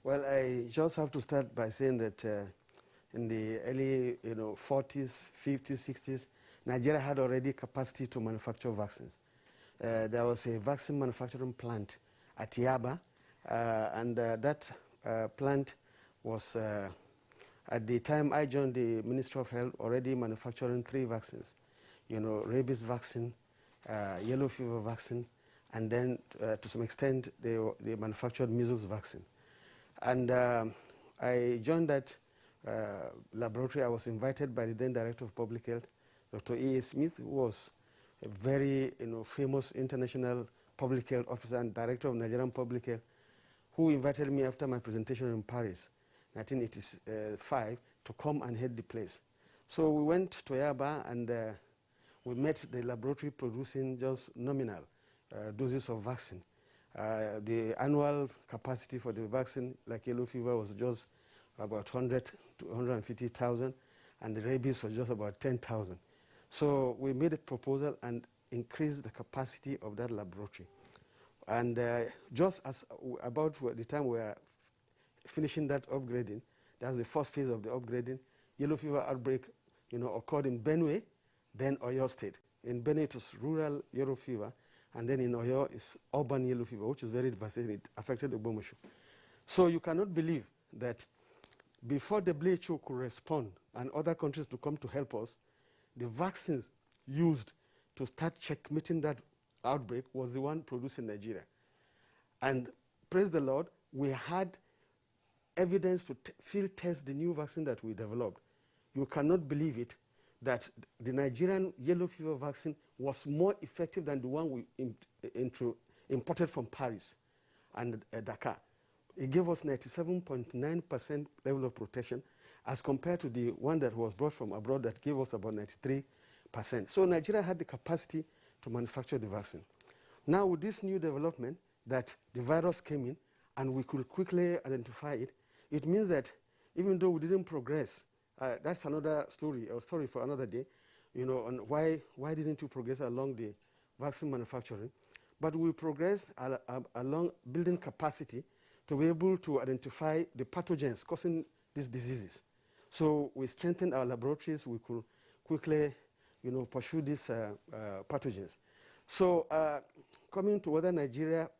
Well, I just have to start by saying that in the early 40s, 50s, 60s, Nigeria had already capacity to manufacture vaccines. There was a vaccine manufacturing plant at Yaba, and that plant was, at the time I joined the Ministry of Health, already manufacturing 3 vaccines. Rabies vaccine, yellow fever vaccine, and then to some extent they manufactured measles vaccine. And I joined that laboratory. I was invited by the then Director of Public Health, Dr. E.A. Smith, who was a very famous international public health officer and director of Nigerian Public Health, who invited me after my presentation in Paris, 1985, to come and head the place. So we went to Yaba, and we met the laboratory producing just nominal doses of vaccine. The annual capacity for the vaccine, like yellow fever, was just about 100 to 150,000, and the rabies was just about 10,000. So we made a proposal and increased the capacity of that laboratory. And just as about the time we are finishing that upgrading, that's the first phase of the upgrading, yellow fever outbreak, occurred in Benue, then Oyo State. In Benue, it was rural yellow fever, and then in Oyo, it's urban yellow fever, which is very devastating. It affected Ogbomoso. So you cannot believe that before the WHO could respond and other countries to come to help us, the vaccines used to start checkmating that outbreak was the one produced in Nigeria. And praise the Lord, we had evidence to field test the new vaccine that we developed. You cannot believe it, that the Nigerian yellow fever vaccine was more effective than the one we imported from Paris and Dakar. It gave us 97.9% level of protection as compared to the one that was brought from abroad that gave us about 93%. So Nigeria had the capacity to manufacture the vaccine. Now with this new development that the virus came in and we could quickly identify it, it means that even though we didn't progress, that's another story, a story for another day, on why didn't you progress along the vaccine manufacturing. But we progressed along building capacity to be able to identify the pathogens causing these diseases. So we strengthened our laboratories. We could quickly, pursue these pathogens. So coming to whether Nigeria,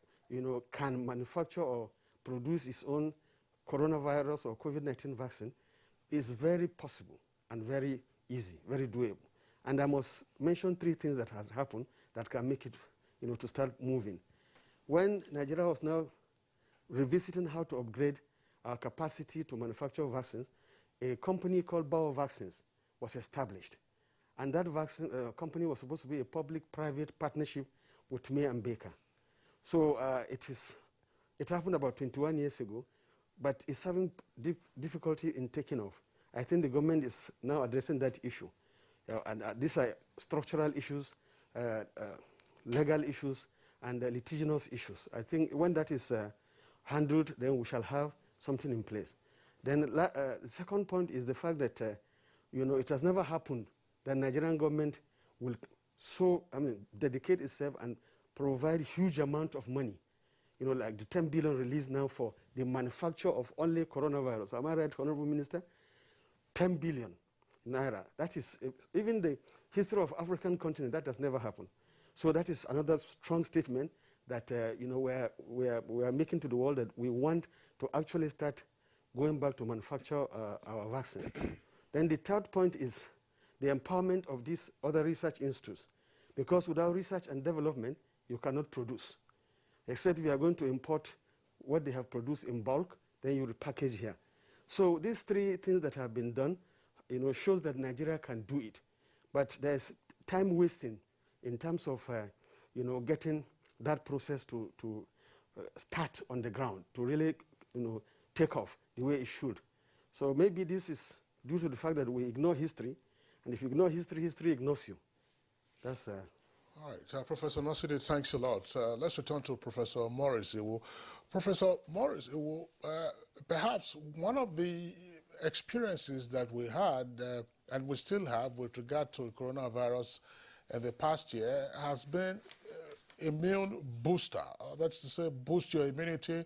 can manufacture or produce its own coronavirus or COVID-19 vaccine is very possible and very easy, very doable. And I must mention three things that has happened that can make it, to start moving. When Nigeria was now revisiting how to upgrade our capacity to manufacture vaccines, a company called Bao Vaccines was established. And that vaccine company was supposed to be a public-private partnership with May and Baker. So it happened about 21 years ago, but it's having difficulty in taking off. I think the government is now addressing that issue. And these are structural issues, legal issues, and litigious issues. I think when that is handled, then we shall have something in place. Then the second point is the fact that, it has never happened that the Nigerian government will dedicate itself and provide huge amount of money, like the 10 billion released now for the manufacture of only coronavirus. Am I right, Honorable Minister? 10 billion naira. That is, even the history of African continent, that has never happened. So that is another strong statement that, we are making to the world that we want to actually start going back to manufacture our vaccines. Then the third point is the empowerment of these other research institutes. Because without research and development, you cannot produce. Except if you are going to import what they have produced in bulk, then you repackage here. So these three things that have been done, shows that Nigeria can do it. But there's time wasting in terms of, getting that process to start on the ground, to really, take off the way it should. So maybe this is due to the fact that we ignore history, and if you ignore history, history ignores you. That's all right, Professor Nasidi, thanks a lot. Let's return to Professor Morris Iwu. Professor Morris Iwu, perhaps one of the experiences that we had and we still have with regard to coronavirus in the past year has been immune booster. That's to say, boost your immunity,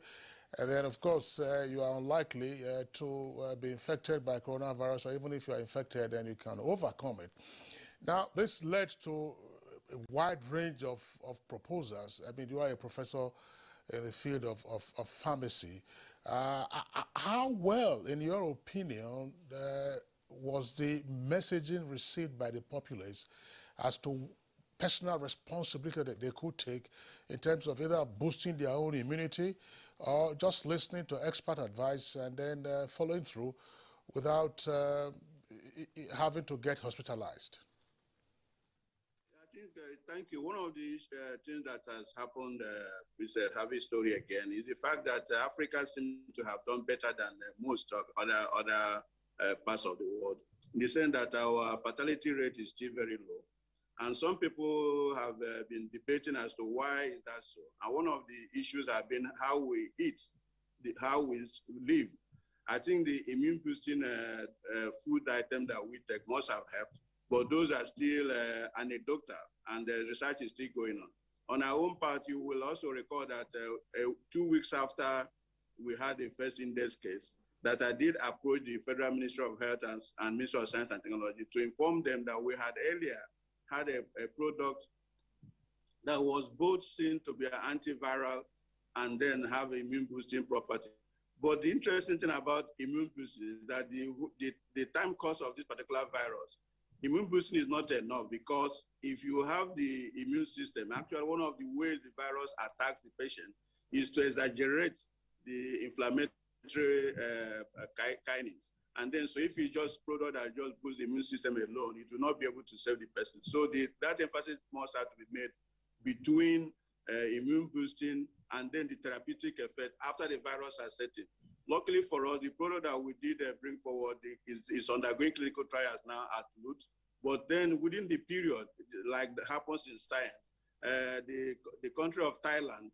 and then, of course, you are unlikely to be infected by coronavirus, or even if you are infected, then you can overcome it. Now, this led to a wide range of proposals. I mean, you are a professor in the field of pharmacy. How well, in your opinion, was the messaging received by the populace as to personal responsibility that they could take in terms of either boosting their own immunity or just listening to expert advice and then following through without having to get hospitalized? Thank you. One of the things that has happened with a Harvey story again is the fact that Africa seems to have done better than most of other parts of the world, in the sense that our fatality rate is still very low. And some people have been debating as to why is that so. And one of the issues have been how we eat, how we live. I think the immune boosting food item that we take must have helped, but those are still anecdotal, and the research is still going on. On our own part, you will also recall that 2 weeks after we had the first index case, that I did approach the Federal Ministry of Health and Ministry of Science and Technology to inform them that we had earlier had a product that was both seen to be an antiviral and then have immune boosting property. But the interesting thing about immune boosting is that the time course of this particular virus, immune boosting is not enough, because if you have the immune system, actually one of the ways the virus attacks the patient is to exaggerate the inflammatory kinase. And then, so if you just product that just boosts the immune system alone, it will not be able to save the person. So that emphasis must have to be made between immune boosting and then the therapeutic effect after the virus has set in. Luckily for us, the product that we did bring forward is undergoing clinical trials now at Lutz. But then within the period, like happens in science, the country of Thailand,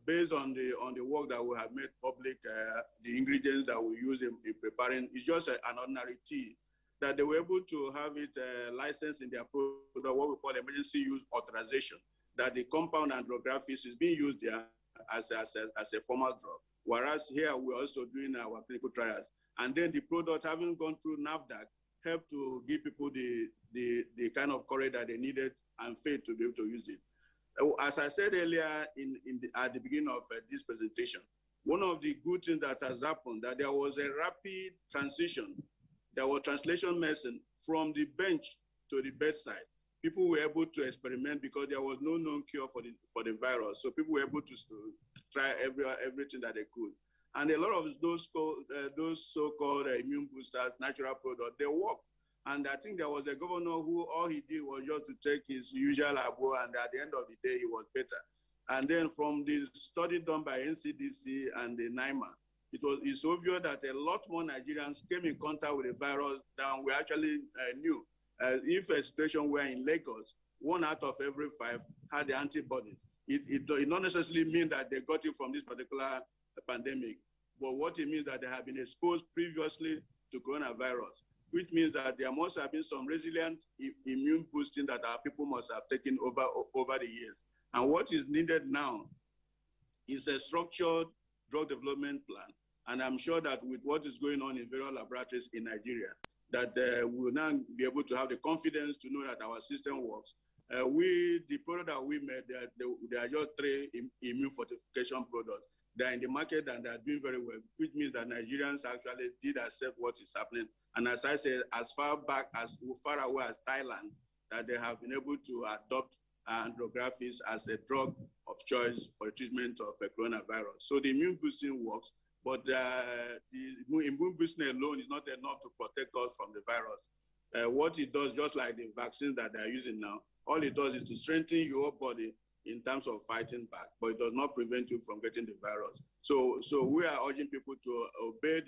based on the work that we have made public, the ingredients that we use in preparing, it's just an ordinary tea, that they were able to have it licensed in their product, what we call emergency use authorization, that the compound and drug graphics is being used there as a formal drug. Whereas here we're also doing our clinical trials. And then the product, having gone through NAFDAC, helped to give people the kind of courage that they needed and faith to be able to use it. As I said earlier at the beginning of this presentation, one of the good things that has happened, that there was a rapid transition. There was translation medicine from the bench to the bedside. People were able to experiment because there was no known cure for the virus. So people were able to try everything that they could. And a lot of those so-called immune boosters, natural products, they worked. And I think there was a governor who all he did was just to take his usual abo, and at the end of the day, he was better. And then from the study done by NCDC and the NIMA, it's obvious that a lot more Nigerians came in contact with the virus than we actually knew. If a situation were in Lagos, 1 out of every 5 had the antibodies. It not necessarily mean that they got it from this particular pandemic, but what it means that they have been exposed previously to coronavirus, which means that there must have been some resilient immune boosting that our people must have taken over the years. And what is needed now is a structured drug development plan. And I'm sure that with what is going on in various laboratories in Nigeria, that we will now be able to have the confidence to know that our system works. The product that we made, there are just 3 immune fortification products. They're in the market and they're doing very well, which means that Nigerians actually did accept what is happening. And as I said, as far away as Thailand, that they have been able to adopt andrographics as a drug of choice for the treatment of coronavirus. So the immune boosting works, but the immune boosting alone is not enough to protect us from the virus. What it does, just like the vaccines that they're using now, all it does is to strengthen your body in terms of fighting back, but it does not prevent you from getting the virus. So we are urging people to obey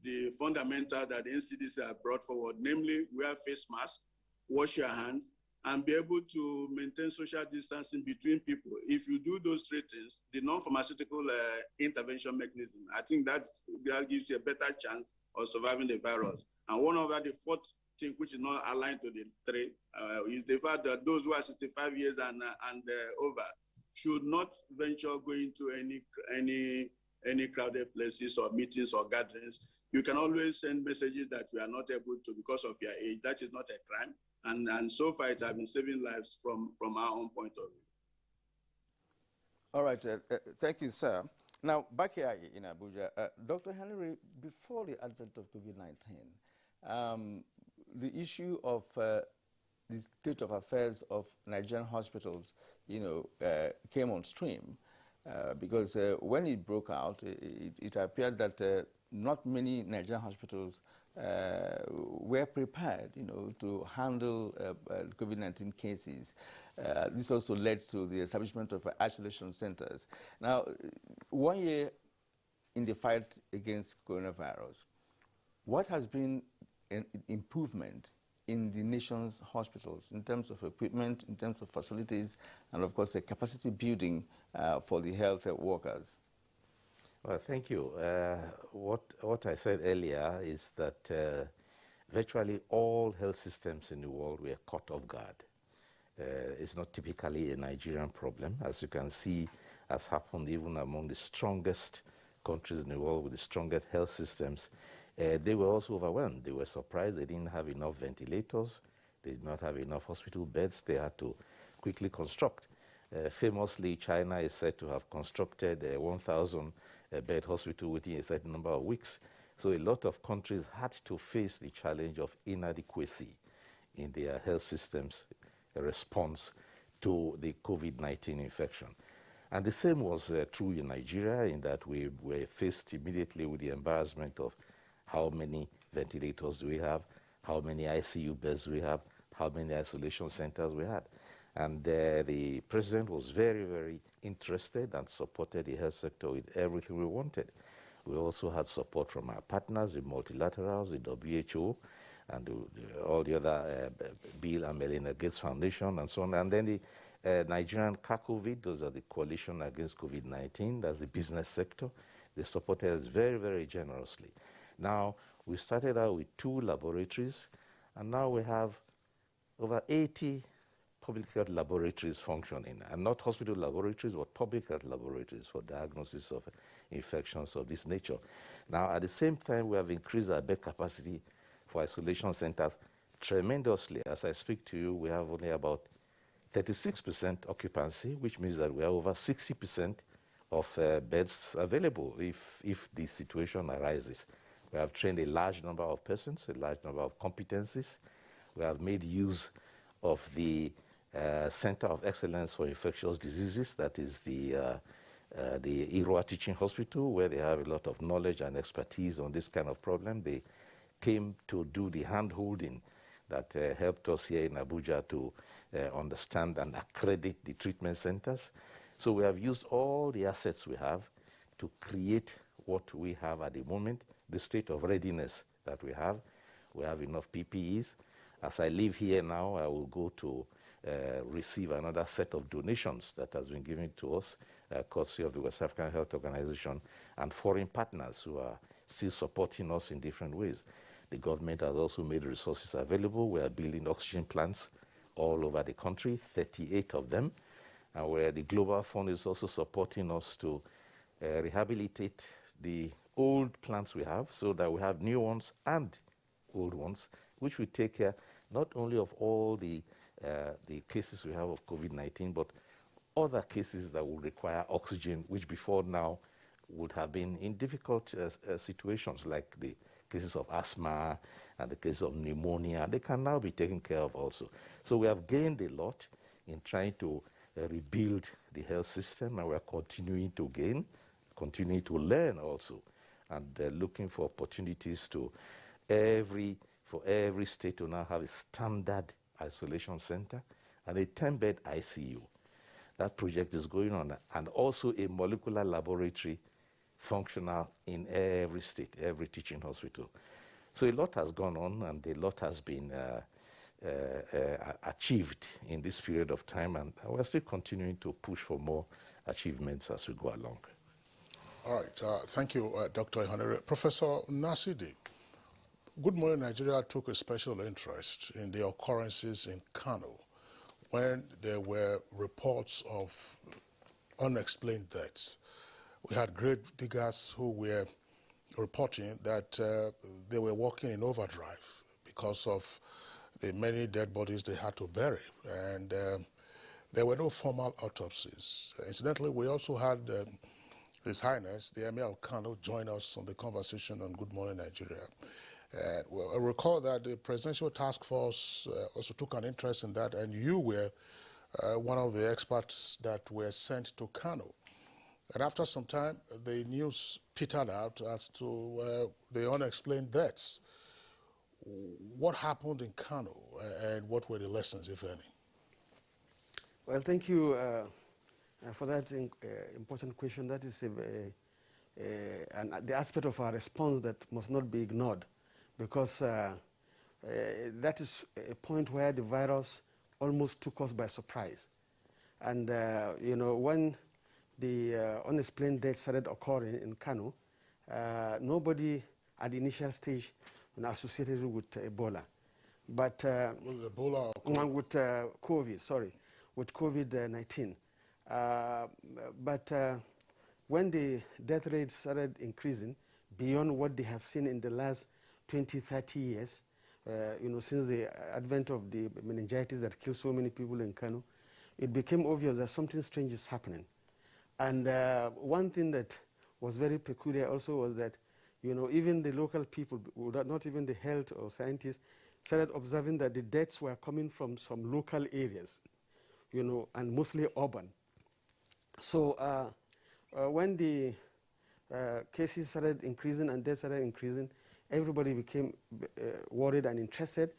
the fundamental that the NCDC have brought forward, namely wear face masks, wash your hands, and be able to maintain social distancing between people. If you do those 3 things, the non-pharmaceutical intervention mechanism, I think that gives you a better chance of surviving the virus. And one of the 4th thing, which is not aligned to the 3, is the fact that those who are 65 years and over should not venture going to any crowded places or meetings or gatherings. You can always send messages that you are not able to because of your age. That is not a crime. And so far, it has been saving lives from our own point of view. All right. Thank you, sir. Now, back here in Abuja, Dr. Henry, before the advent of COVID-19, the issue of the state of affairs of Nigerian hospitals, came on stream because when it broke out, it appeared that not many Nigerian hospitals were prepared, to handle COVID-19 cases. This also led to the establishment of isolation centers. Now, 1 year in the fight against coronavirus, what has been an improvement in the nation's hospitals in terms of equipment, in terms of facilities, and of course the capacity building for the health workers? Well, thank you. What I said earlier is that virtually all health systems in the world were caught off guard. It's not typically a Nigerian problem, as you can see, has happened even among the strongest countries in the world with the strongest health systems. They were also overwhelmed. They were surprised they didn't have enough ventilators. They did not have enough hospital beds. They had to quickly construct. Famously, China is said to have constructed a 1,000-bed hospital within a certain number of weeks. So a lot of countries had to face the challenge of inadequacy in their health systems response to the COVID-19 infection. And the same was true in Nigeria, in that we were faced immediately with the embarrassment of how many ventilators do we have, how many ICU beds we have, how many isolation centers we had. And the president was very, very interested and supported the health sector with everything we wanted. We also had support from our partners, the multilaterals, the WHO, and all the other Bill and Melinda Gates Foundation and so on. And then the Nigerian CACOVID, those are the Coalition Against COVID-19, that's the business sector. They supported us very, very generously. Now, we started out with 2 laboratories, and now we have over 80 public health laboratories functioning, and not hospital laboratories, but public health laboratories for diagnosis of infections of this nature. Now, at the same time, we have increased our bed capacity for isolation centers tremendously. As I speak to you, we have only about 36% occupancy, which means that we have over 60% of beds available if the situation arises. We have trained a large number of persons, a large number of competencies. We have made use of the Center of Excellence for Infectious Diseases, that is the Irua Teaching Hospital, where they have a lot of knowledge and expertise on this kind of problem. They came to do the hand-holding that helped us here in Abuja to understand and accredit the treatment centers. So we have used all the assets we have to create what we have at the moment, the state of readiness that we have. We have enough PPEs. As I leave here now, I will go to receive another set of donations that has been given to us, courtesy of the West African Health Organization and foreign partners who are still supporting us in different ways. The government has also made resources available. We are building oxygen plants all over the country, 38 of them, and where the Global Fund is also supporting us to rehabilitate the old plants we have, so that we have new ones and old ones, which will take care not only of all the cases we have of COVID-19, but other cases that will require oxygen, which before now would have been in difficult situations, like the cases of asthma and the cases of pneumonia. They can now be taken care of also. So we have gained a lot in trying to rebuild the health system, and we are continuing to gain, continuing to learn also, and looking for opportunities to for every state to now have a standard isolation center and a 10-bed ICU. That project is going on, and also a molecular laboratory functional in every state, every teaching hospital. So a lot has gone on, and a lot has been achieved in this period of time, and we're still continuing to push for more achievements as we go along. All right, thank you, Dr. Ihanere. Professor Nasidi, Good Morning Nigeria took a special interest in the occurrences in Kano when there were reports of unexplained deaths. We had grave diggers who were reporting that they were working in overdrive because of the many dead bodies they had to bury, and there were no formal autopsies. Incidentally, we also had His Highness, the Emir of Kano, join us on the conversation on Good Morning Nigeria. Well, I recall that the Presidential Task Force also took an interest in that, and you were one of the experts that were sent to Kano. And after some time, the news petered out as to the unexplained deaths. What happened in Kano, and what were the lessons, if any? Well, thank you for that important question. That is the aspect of our response that must not be ignored, because that is a point where the virus almost took us by surprise. And, you know, when the unexplained deaths started occurring in Kano, nobody at the initial stage associated with Ebola. But Ebola with COVID, sorry, with COVID-19. But when the death rate started increasing beyond what they have seen in the last 20, 30 years, you know, since the advent of the meningitis that killed so many people in Kano, it became obvious that something strange is happening. And one thing that was very peculiar also was that, you know, even the local people, not even the health or scientists, started observing that the deaths were coming from some local areas, you know, and mostly urban. So when the cases started increasing and deaths started increasing, everybody became worried and interested,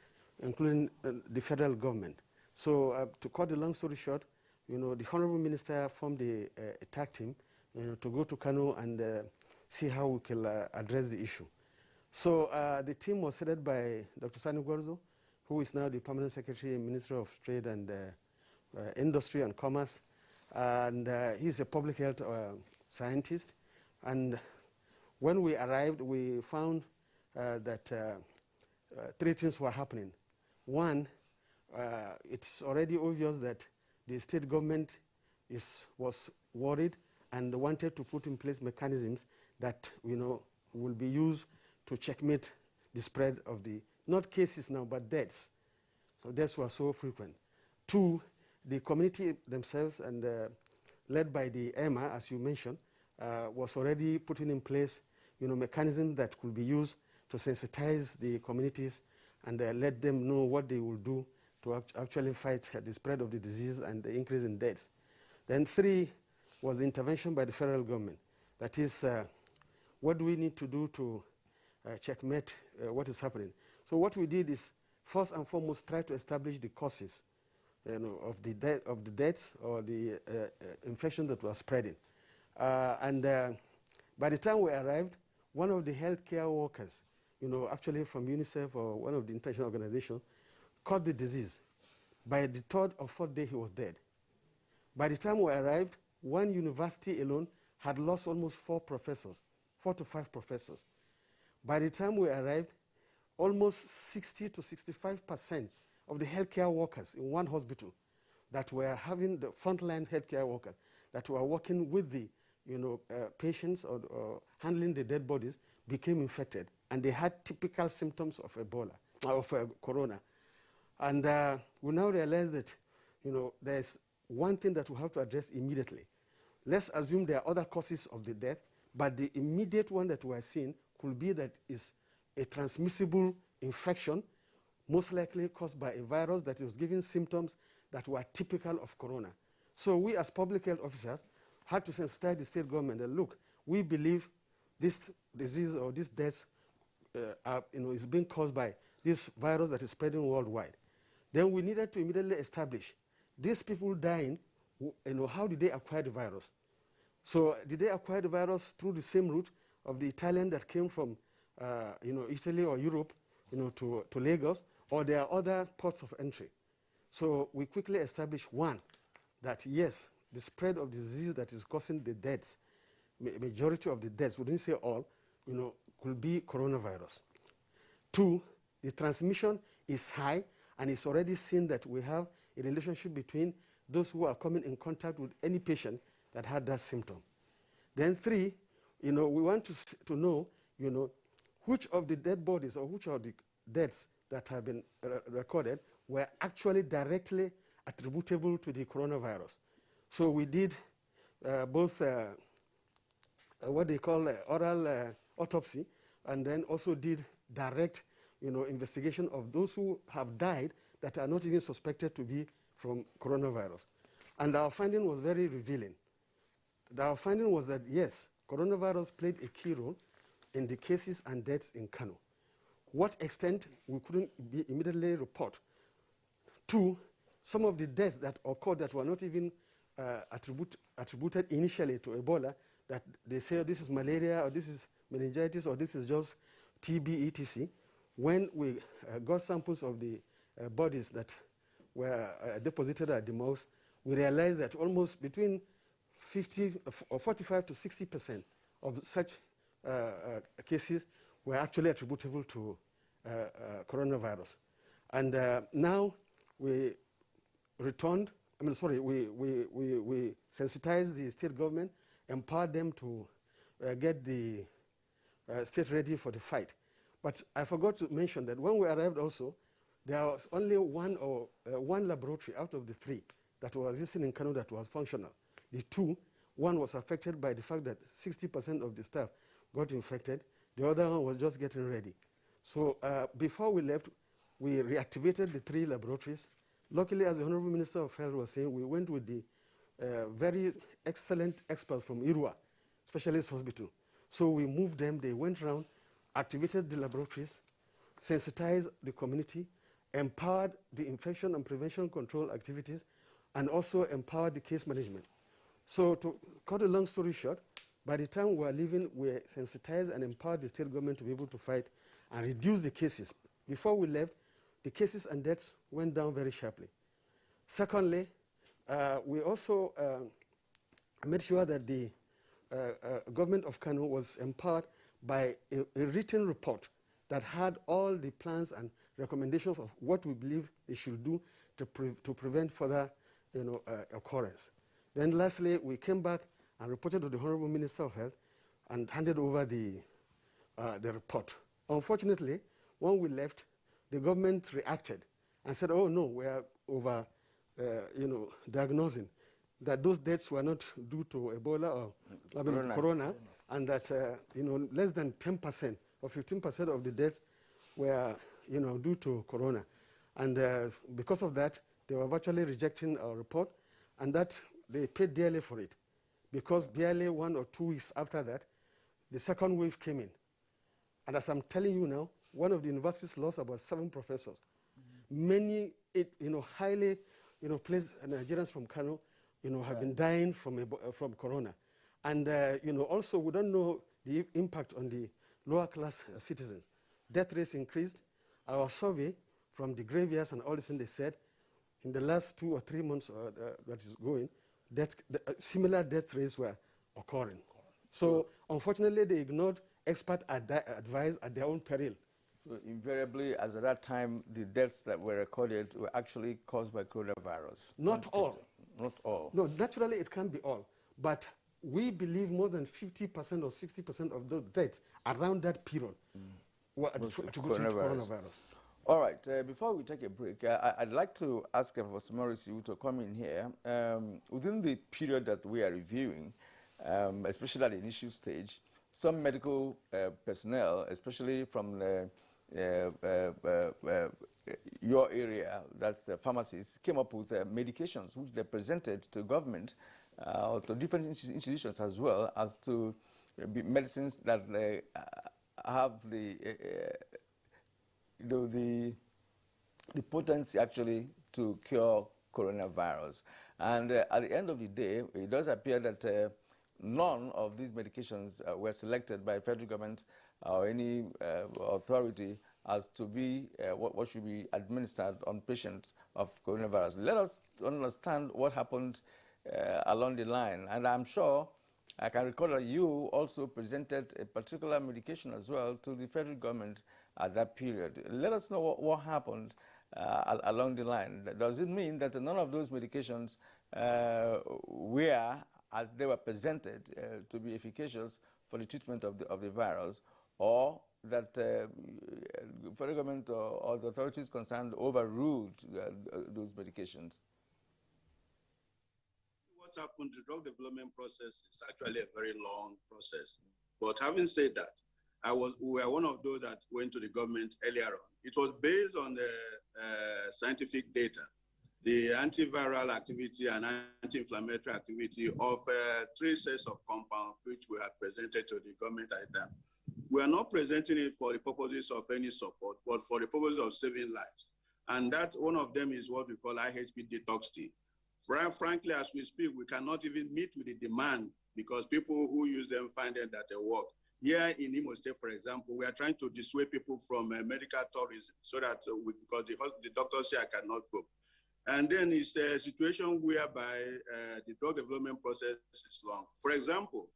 including the federal government. So to cut the long story short, you know, the Honorable Minister formed a tag team, you know, to go to Kano and see how we can address the issue. So the team was headed by Dr. Sani Gwarzo, who is now the Permanent Secretary and Minister of Trade and Industry and Commerce. And he's a public health scientist. And when we arrived, we found that three things were happening. One, it's already obvious that the state government was worried and wanted to put in place mechanisms that, you know, will be used to checkmate the spread of the, not cases now, but deaths. So deaths were so frequent. Two, the community themselves, and led by the EMA, as you mentioned, was already putting in place, you know, mechanisms that could be used to sensitize the communities and let them know what they will do to actually fight the spread of the disease and the increase in deaths. Then three was the intervention by the federal government. That is, what do we need to do to checkmate what is happening? So what we did is, first and foremost, try to establish the causes, you know, of the deaths or the infection that was spreading. And by the time we arrived, one of the healthcare workers, you know, actually from UNICEF or one of the international organizations, caught the disease. By the third or fourth day, he was dead. By the time we arrived, one university alone had lost almost 4 to 5 professors. By the time we arrived, almost 60 to 65% of the healthcare workers in one hospital that were having the frontline healthcare workers that were working with the, you know, patients or handling the dead bodies became infected, and they had typical symptoms of Ebola, of corona. And we now realize that, you know, there's one thing that we have to address immediately. Let's assume there are other causes of the death, but the immediate one that we are seeing could be that is a transmissible infection, most likely caused by a virus that is giving symptoms that were typical of corona. So we as public health officers had to sensitize the state government that, look, we believe this disease or this death is being caused by this virus that is spreading worldwide. Then we needed to immediately establish these people dying, you know, how did they acquire the virus? So did they acquire the virus through the same route of the Italian that came from, you know, Italy or Europe, you know, to Lagos, or there are other ports of entry? So we quickly established, one, that yes, the spread of the disease that is causing the deaths, majority of the deaths, we didn't say all, you know, could be coronavirus. Two, the transmission is high, and it's already seen that we have a relationship between those who are coming in contact with any patient that had that symptom. Then three, you know, we want to know, you know, which of the dead bodies or which of the deaths that have been recorded were actually directly attributable to the coronavirus. So we did both what they call oral autopsy, and then also did direct, you know, investigation of those who have died that are not even suspected to be from coronavirus. And our finding was very revealing. Our finding was that, yes, coronavirus played a key role in the cases and deaths in Kano. What extent we couldn't immediately report. Two, some of the deaths that occurred that were not even attributed initially to Ebola, that they say, oh, this is malaria, or this is meningitis, or this is just TB, etc., when we got samples of the bodies that were deposited at the morgues, we realized that almost between 45 to 60% of such cases were actually attributable to coronavirus. And now we returned, we sensitized the state government, empowered them to get the state ready for the fight. But I forgot to mention that when we arrived also, there was only one laboratory out of the 3 that was existing in Kano that was functional. The 2, one was affected by the fact that 60% of the staff got infected. The other one was just getting ready. So before we left, we reactivated the 3 laboratories. Luckily, as the Honorable Minister of Health was saying, we went with the very excellent experts from Irua Specialist Hospital. So we moved them, they went around, activated the laboratories, sensitized the community, empowered the infection and prevention control activities, and also empowered the case management. So to cut a long story short, by the time we were leaving, we sensitized and empowered the state government to be able to fight and reduce the cases. Before we left, the cases and deaths went down very sharply. Secondly, we also made sure that the government of Kano was empowered by a written report that had all the plans and recommendations of what we believe they should do to prevent further occurrence. Then lastly, we came back and reported to the Honorable Minister of Health and handed over the report. Unfortunately, when we left, the government reacted and said, oh no, we are over diagnosing that those deaths were not due to Ebola or corona, and that less than 10% or 15% of the deaths were due to corona. And because of that, they were virtually rejecting our report, and that they paid dearly for it, because barely 1 or 2 weeks after that, the second wave came in. And as I'm telling you now, one of the universities lost about 7 professors. Many, highly, placed Nigerians from Kano, have been dying from corona. And, also we don't know the impact on the lower class citizens. Death rates increased. Our survey from the graveyards and all this thing, they said, in the last 2 or 3 months that is going, similar death rates were occurring. So unfortunately, they ignored expert advice at their own peril. So invariably, as at that time, the deaths that were recorded were actually caused by coronavirus? Not all. Not all? No, naturally it can't be all. But we believe more than 50% or 60% of those deaths around that period were attributed to coronavirus. All right, before we take a break, I'd like to ask Professor Morrissey to come in here. Within the period that we are reviewing, especially at the initial stage, some medical personnel, especially from your area, that's pharmacists, came up with medications which they presented to government, to different institutions as well, as to medicines that have the potency actually to cure coronavirus. And at the end of the day, it does appear that none of these medications were selected by federal government or any authority as to be what should be administered on patients of coronavirus. Let us understand what happened along the line. And I'm sure I can recall that you also presented a particular medication as well to the federal government at that period. Let us know what happened along the line. Does it mean that none of those medications were, as they were presented, to be efficacious for the treatment of the virus, or that federal government or the authorities concerned overruled those medications? What's happened, the drug development process is actually a very long process. But having said that, we were one of those that went to the government earlier on. It was based on the scientific data, the antiviral activity and anti-inflammatory activity of 3 sets of compounds which we had presented to the government at the time. We are not presenting it for the purposes of any support, but for the purposes of saving lives. And that one of them is what we call IHP detox tea. Frankly, as we speak, we cannot even meet with the demand because people who use them find that they work. Here in Imo State, for example, we are trying to dissuade people from medical tourism so that because the doctors say I cannot go. And then it's a situation whereby the drug development process is long. For example,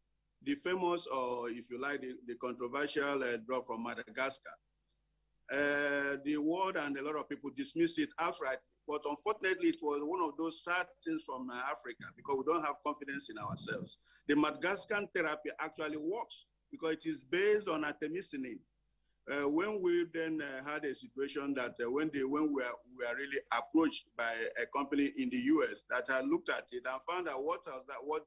the famous, or if you like, the controversial drug from Madagascar. The world and a lot of people dismissed it outright, but unfortunately, it was one of those sad things from Africa because we don't have confidence in ourselves. The Madagascar therapy actually works because it is based on artemisinin. When we then had a situation that when we were really approached by a company in the US that had looked at it and found out what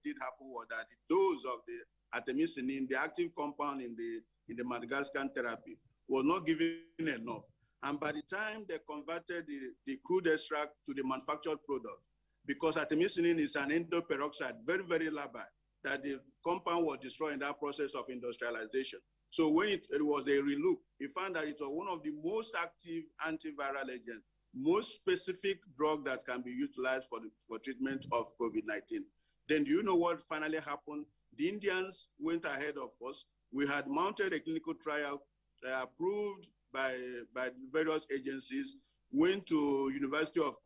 did happen was that the dose of the artemisinin, the active compound in the Madagascar therapy, was not given enough. And by the time they converted the crude extract to the manufactured product, because artemisinin is an endoperoxide, very, very labile, that the compound was destroyed in that process of industrialization. So when it was a relook, he found that it was one of the most active antiviral agents, most specific drug that can be utilized for treatment of COVID-19. Then do you know what finally happened? The Indians went ahead of us. We had mounted a clinical trial approved by various agencies, went to University of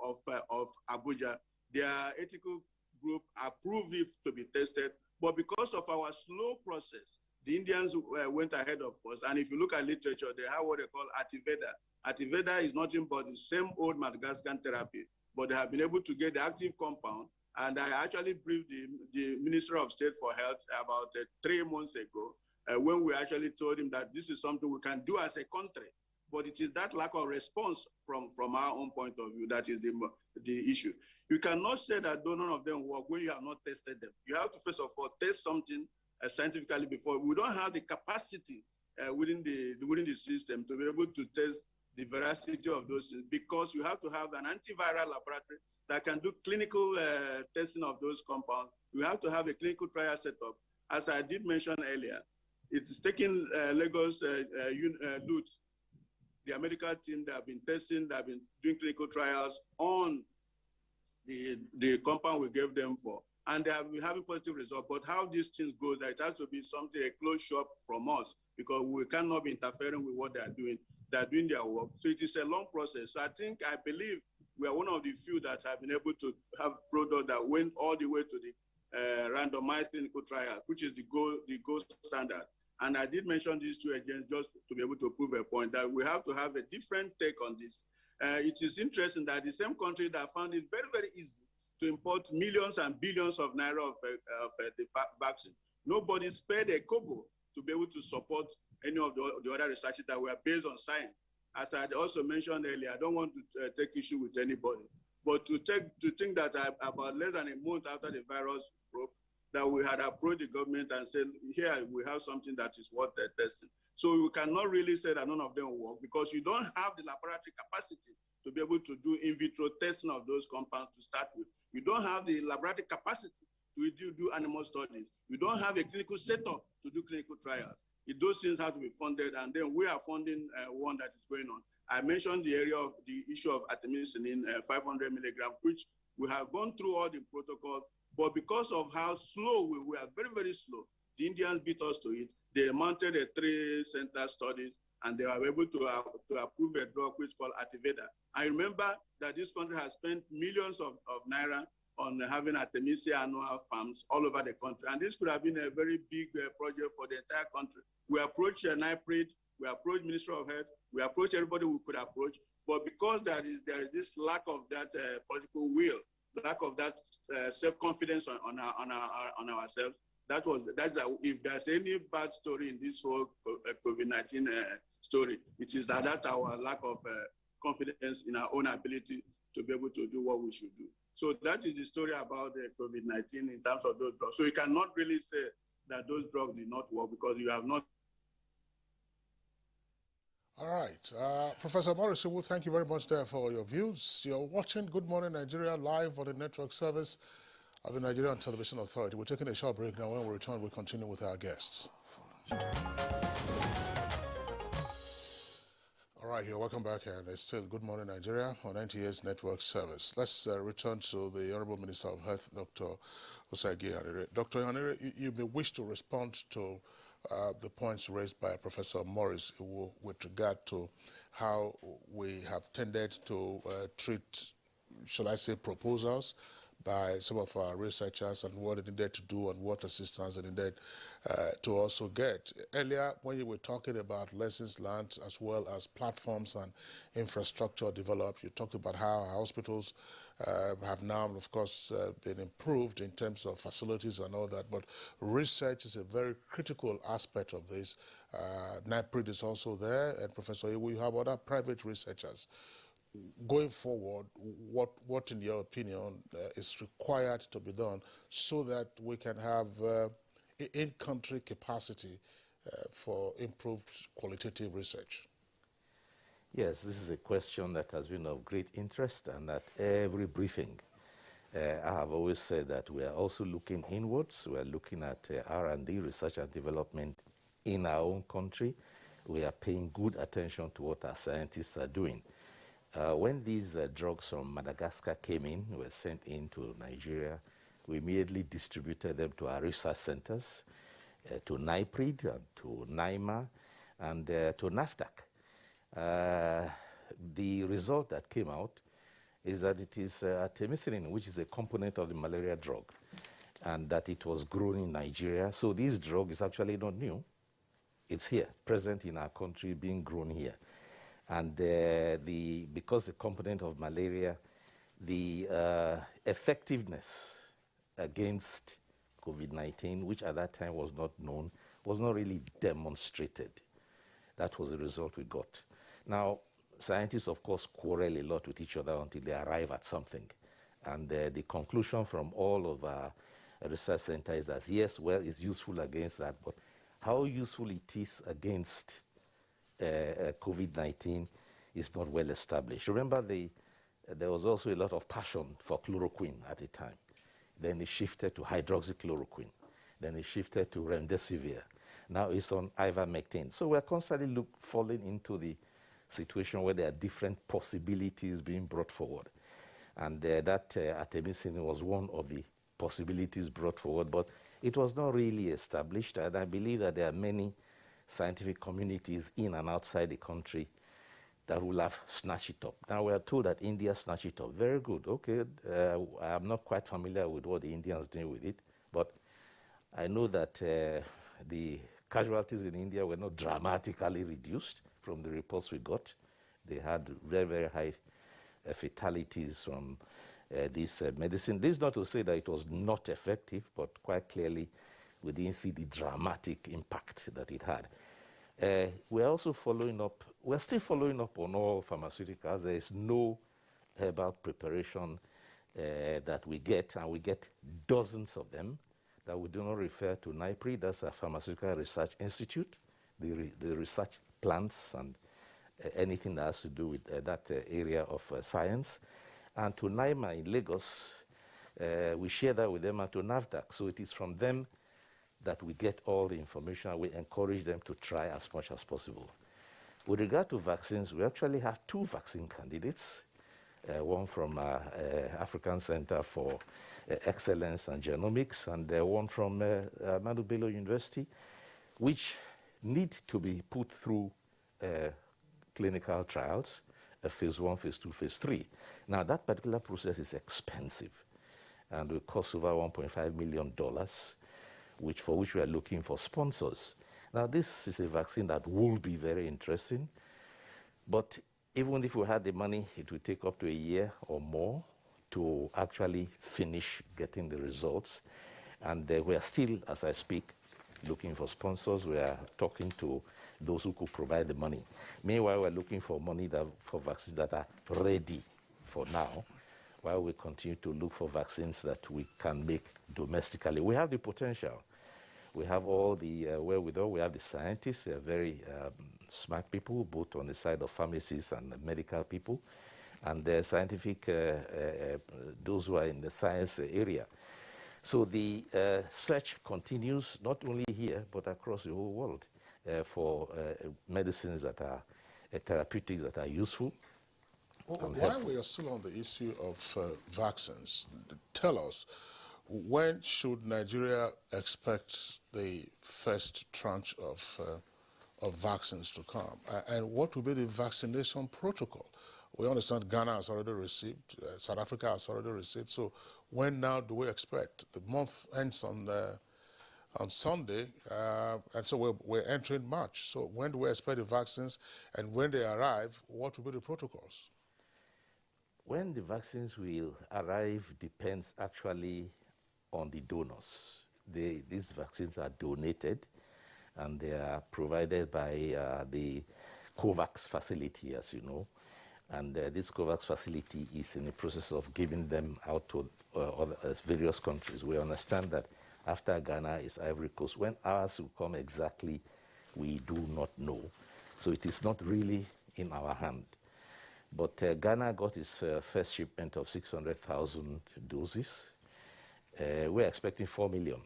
Abuja. Their ethical group approved it to be tested, but because of our slow process, the Indians went ahead of us. And if you look at literature, they have what they call Ativeda. Ativeda is nothing but the same old Madagascar therapy, but they have been able to get the active compound. And I actually briefed the Minister of State for Health about 3 months ago, when we actually told him that this is something we can do as a country. But it is that lack of response from our own point of view that is the issue. You cannot say that none of them work when you have not tested them. You have to, first of all, test something scientifically before. We don't have the capacity within the system to be able to test the veracity of those things, because you have to have an antiviral laboratory that can do clinical testing of those compounds. You have to have a clinical trial set up. As I did mention earlier, it's taking Lagos Lutz, the medical team that have been testing, that have been doing clinical trials on the compound we gave them for. And they have been having positive results. But how these things go, that it has to be something, a closed shop from us, because we cannot be interfering with what they are doing. They are doing their work. So it is a long process. So I believe we are one of the few that have been able to have products that went all the way to the randomized clinical trial, which is the gold standard. And I did mention these two agents just to be able to prove a point that we have to have a different take on this. It is interesting that the same country that found it very, very easy to import millions and billions of naira of the vaccine, nobody spared a kobo to be able to support any of the other researches that were based on science. As I also mentioned earlier, I don't want to take issue with anybody, but to think that about less than a month after the virus broke, that we had approached the government and said, here we have something that is worth testing. So you cannot really say that none of them work, because you don't have the laboratory capacity to be able to do in vitro testing of those compounds to start with. You don't have the laboratory capacity to do animal studies. You don't have a clinical setup to do clinical trials. Those things have to be funded, and then we are funding one that is going on. I mentioned the area of the issue of artemisinin 500 milligrams, which we have gone through all the protocols, but because of how slow we were, very, very slow, the Indians beat us to it. They mounted a 3-center studies, and they were able to approve a drug which is called Ativeda. I remember that this country has spent millions of naira on having Artemisia annual farms all over the country. And this could have been a very big project for the entire country. We approached NIPRID, we approached Ministry of Health, we approached everybody we could approach, but because there is this lack of that political will, lack of that self-confidence on ourselves, if there's any bad story in this whole COVID-19 story, it is that our lack of confidence in our own ability to be able to do what we should do. So that is the story about the COVID-19 in terms of those drugs. So you cannot really say that those drugs did not work because you have not. All right. Professor Morris, well, thank you very much there for your views. You're watching Good Morning Nigeria live on the network service of the Nigerian Television Authority. We're taking a short break now. When we return, we'll continue with our guests. All right, you're welcome back, and it's still Good Morning Nigeria on NTA's network service. Let's return to the Honorable Minister of Health, Dr. Osagie Hanire. Dr. Hanire, you may wish to respond to the points raised by Professor Morris with regard to how we have tended to treat, shall I say, proposals by some of our researchers and what they needed to do and what assistance they needed to also get. Earlier, when you were talking about lessons learned as well as platforms and infrastructure developed, you talked about how our hospitals have now, of course, been improved in terms of facilities and all that, but research is a very critical aspect of this. NIPRID is also there, and Professor Iwu, you have other private researchers. Going forward, what in your opinion is required to be done so that we can have in-country capacity for improved qualitative research? Yes, this is a question that has been of great interest, and at every briefing, I have always said that we are also looking inwards. We are looking at R&D, research and development in our own country. We are paying good attention to what our scientists are doing. When these drugs from Madagascar came in, were sent into Nigeria, we immediately distributed them to our research centers, to NIPRID, and to NIMA, and to NAFDAC. The result that came out is that it is artemisinin, which is a component of the malaria drug, and that it was grown in Nigeria. So this drug is actually not new. It's here, present in our country, being grown here. And because the component of malaria, the effectiveness against COVID-19, which at that time was not known, was not really demonstrated. That was the result we got. Now, scientists, of course, quarrel a lot with each other until they arrive at something. And the conclusion from all of our research centers is that, yes, well, it's useful against that, but how useful it is against COVID-19 is not well established. Remember, there was also a lot of passion for chloroquine at the time. Then it shifted to hydroxychloroquine. Then it shifted to remdesivir. Now it's on ivermectin. So we're constantly falling into the situation where there are different possibilities being brought forward. And that artemisinin was one of the possibilities brought forward, but it was not really established. And I believe that there are many scientific communities in and outside the country that will have snatched it up. Now we are told that India snatched it up. Very good. Okay, I'm not quite familiar with what the Indians do with it, but I know that the casualties in India were not dramatically reduced from the reports we got. They had very, very high fatalities from this medicine. This is not to say that it was not effective, but quite clearly we didn't see the dramatic impact that it had. We're also following up, we're still following up on all pharmaceuticals. There is no herbal preparation that we get, and we get dozens of them that we do not refer to NIPRI. That's a Pharmaceutical Research Institute. The research plants and anything that has to do with that area of science. And to NIMA in Lagos, we share that with them, and to NAFDAC. So it is from them that we get all the information. We encourage them to try as much as possible. With regard to vaccines, we actually have 2 vaccine candidates, one from African Center for Excellence and Genomics, and one from Ahmadu Bello University, which need to be put through clinical trials, phase 1, phase 2, phase 3. Now, that particular process is expensive and will cost over $1.5 million, for which we are looking for sponsors. Now, this is a vaccine that will be very interesting, but even if we had the money, it would take up to a year or more to actually finish getting the results. And we are still, as I speak, looking for sponsors. We are talking to those who could provide the money. Meanwhile, we're looking for money for vaccines that are ready for now, while we continue to look for vaccines that we can make domestically. We have the potential. We have all the wherewithal. We have the scientists. They are very smart people, both on the side of pharmacists and medical people, and the scientific, those who are in the science area. So the search continues, not only here, but across the whole world for medicines that are therapeutics that are useful. While we are still on the issue of vaccines, tell us, when should Nigeria expect the first tranche of vaccines to come? And what will be the vaccination protocol? We understand Ghana has already received, South Africa has already received. So when now do we expect? The month ends on Sunday, and so we're entering March. So when do we expect the vaccines? And when they arrive, what will be the protocols? When the vaccines will arrive depends actually on the donors. These vaccines are donated, and they are provided by the COVAX facility, as you know. And this COVAX facility is in the process of giving them out to various countries. We understand that after Ghana is Ivory Coast. When ours will come exactly, we do not know. So it is not really in our hand. But Ghana got its first shipment of 600,000 doses. We're expecting 4 million,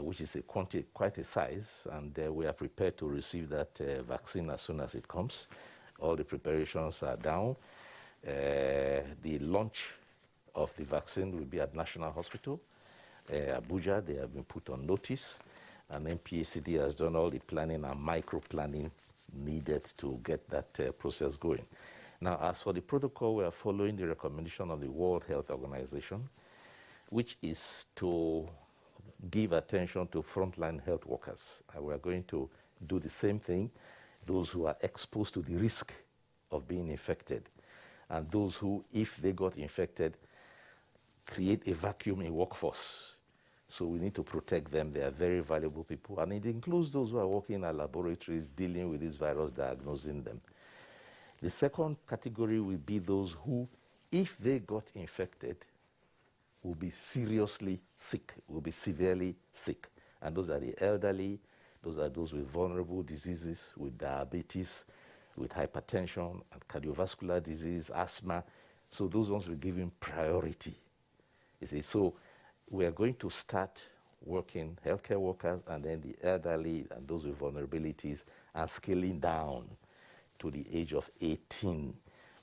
which is quite a size, and we are prepared to receive that vaccine as soon as it comes. All the preparations are down. The launch of the vaccine will be at National Hospital, Abuja. They have been put on notice, and NPACD has done all the planning and micro-planning needed to get that process going. Now, as for the protocol, we are following the recommendation of the World Health Organization, which is to give attention to frontline health workers. And we are going to do the same thing, those who are exposed to the risk of being infected, and those who, if they got infected, create a vacuum in workforce. So we need to protect them. They are very valuable people, and it includes those who are working in our laboratories dealing with this virus, diagnosing them. The second category will be those who, if they got infected, will be seriously sick, will be severely sick. And those are the elderly, those are those with vulnerable diseases, with diabetes, with hypertension, and cardiovascular disease, asthma. So those ones will be given priority. You see, so we are going to start working healthcare workers and then the elderly and those with vulnerabilities, and scaling down to the age of 18.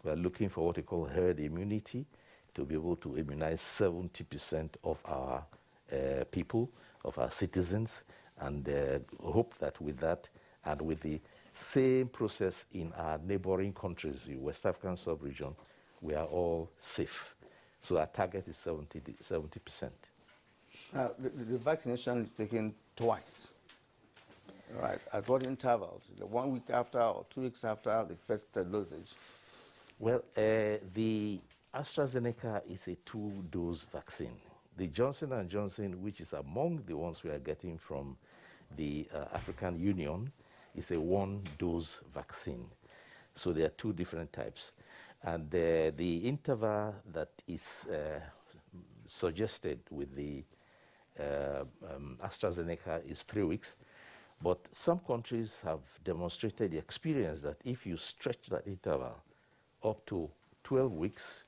We are looking for what we call herd immunity, to be able to immunize 70% of our people, of our citizens, and hope that with that and with the same process in our neighboring countries, the West African sub-region, we are all safe. So our target is 70%. The vaccination is taken twice, right? At what intervals? 1 week after or 2 weeks after the first dosage? Well, the AstraZeneca is a 2-dose vaccine. The Johnson & Johnson, which is among the ones we are getting from the African Union, is a 1-dose vaccine. So there are 2 different types. And the interval that is suggested with the AstraZeneca is 3 weeks. But some countries have demonstrated the experience that if you stretch that interval up to 12 weeks,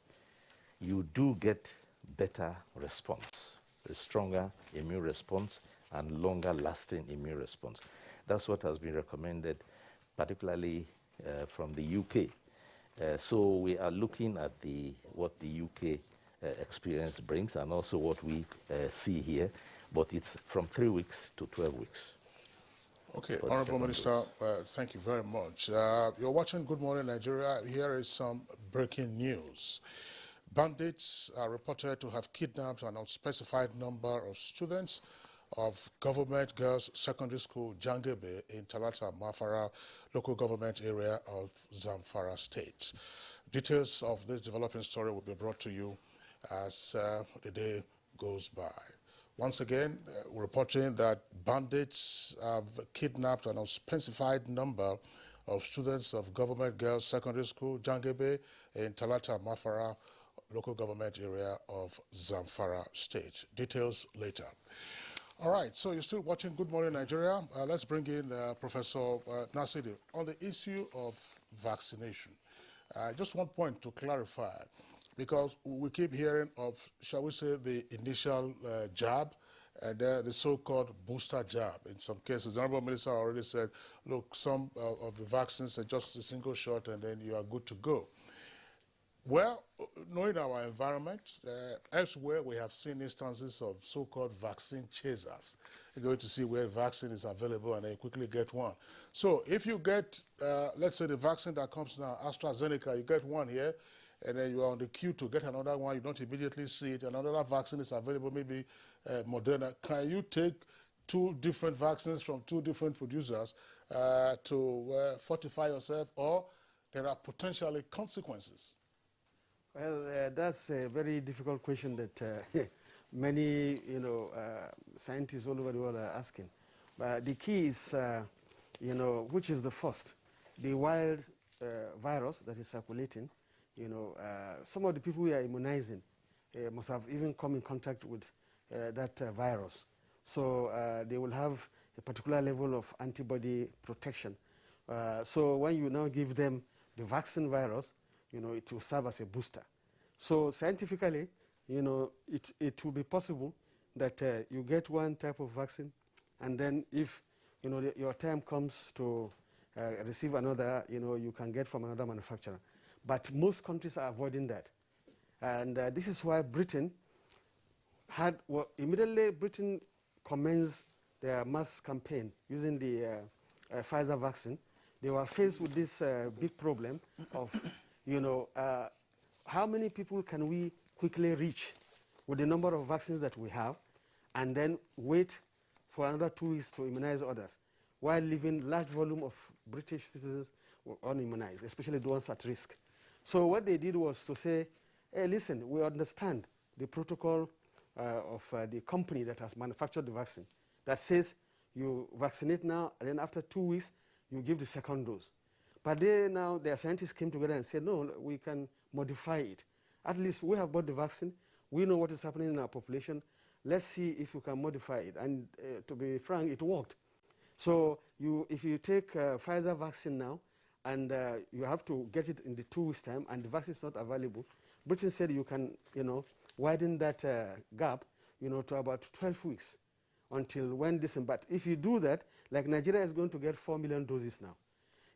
you do get better response, a stronger immune response and longer lasting immune response. That's what has been recommended, particularly from the UK. So we are looking at what the UK experience brings and also what we see here, but it's from 3 weeks to 12 weeks. Okay, Honorable Minister, thank you very much. You're watching Good Morning Nigeria. Here is some breaking news. Bandits are reported to have kidnapped an unspecified number of students of Government Girls Secondary School Jangebe in Talata Mafara local government area of Zamfara State. Details of this developing story will be brought to you as the day goes by. Once again, we're reporting that bandits have kidnapped an unspecified number of students of Government Girls Secondary School Jangebe in Talata Mafara local government area of Zamfara State. Details later. All right, so you're still watching Good Morning Nigeria. Let's bring in Professor Nasidi on the issue of vaccination. Just one point to clarify, because we keep hearing of, shall we say, the initial jab and then the so-called booster jab. In some cases, the Honorable Minister already said, look, some of the vaccines are just a single shot and then you are good to go. Well, knowing our environment, elsewhere we have seen instances of so-called vaccine chasers. You're going to see where vaccine is available and they quickly get one. So if you get, let's say the vaccine that comes now, AstraZeneca, you get one here, and then you are on the queue to get another one, you don't immediately see it, another vaccine is available, maybe Moderna. Can you take two different vaccines from two different producers to fortify yourself, or there are potentially consequences? Well, that's a very difficult question that many, scientists all over the world are asking. But the key is, which is the first? The wild virus that is circulating. Some of the people we are immunizing must have even come in contact with that virus. So they will have a particular level of antibody protection. So when you now give them the vaccine virus, it will serve as a booster. So scientifically, it will be possible that you get one type of vaccine, and then if, your time comes to receive another, you can get from another manufacturer. But most countries are avoiding that. And this is why Britain immediately Britain commenced their mass campaign using the Pfizer vaccine. They were faced with this big problem of, how many people can we quickly reach with the number of vaccines that we have, and then wait for another 2 weeks to immunize others, while leaving large volume of British citizens unimmunized, especially the ones at risk. So what they did was to say, hey, listen, we understand the protocol of the company that has manufactured the vaccine that says you vaccinate now, and then after 2 weeks, you give the second dose. But their scientists came together and said, no, we can modify it. At least we have bought the vaccine. We know what is happening in our population. Let's see if you can modify it. And to be frank, it worked. So if you take Pfizer vaccine now, and you have to get it in the 2 weeks' time, and the vaccine is not available, Britain said you can, widen that gap, to about 12 weeks until when this. But if you do that, like Nigeria is going to get 4 million doses now.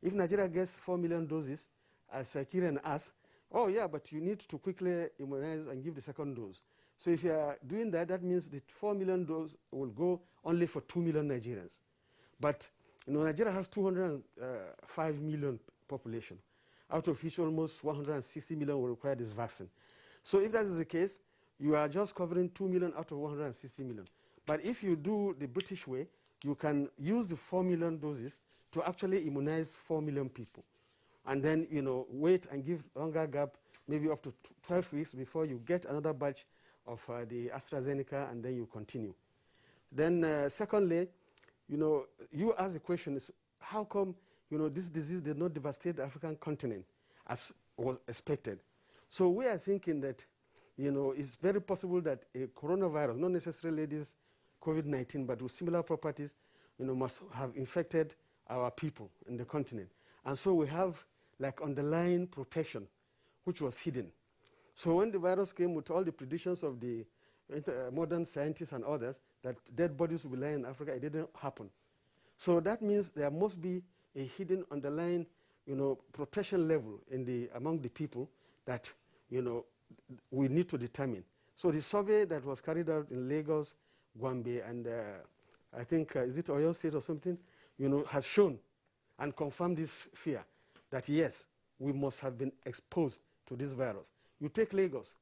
If Nigeria gets 4 million doses, as Kiran asked, oh yeah, but you need to quickly immunize and give the second dose. So if you are doing that, that means the 4 million doses will go only for 2 million Nigerians. But Nigeria has 205 million population, out of which almost 160 million will require this vaccine. So if that is the case, you are just covering 2 million out of 160 million. But if you do the British way, you can use the 4 million doses to actually immunize 4 million people. And then, wait and give longer gap, maybe up to 12 weeks before you get another batch of the AstraZeneca, and then you continue. Then secondly, you ask the question is, how come, this disease did not devastate the African continent as was expected? So we are thinking that, it's very possible that a coronavirus, not necessarily this COVID-19, but with similar properties, must have infected our people in the continent. And so we have like underlying protection, which was hidden. So when the virus came with all the predictions of the modern scientists and others, that dead bodies will lie in Africa, it didn't happen. So that means there must be a hidden underlying, protection level among the people that, we need to determine. So the survey that was carried out in Lagos, Gombe, and I think, is it Oyo State or something, has shown and confirmed this fear that yes, we must have been exposed to this virus. You take Lagos,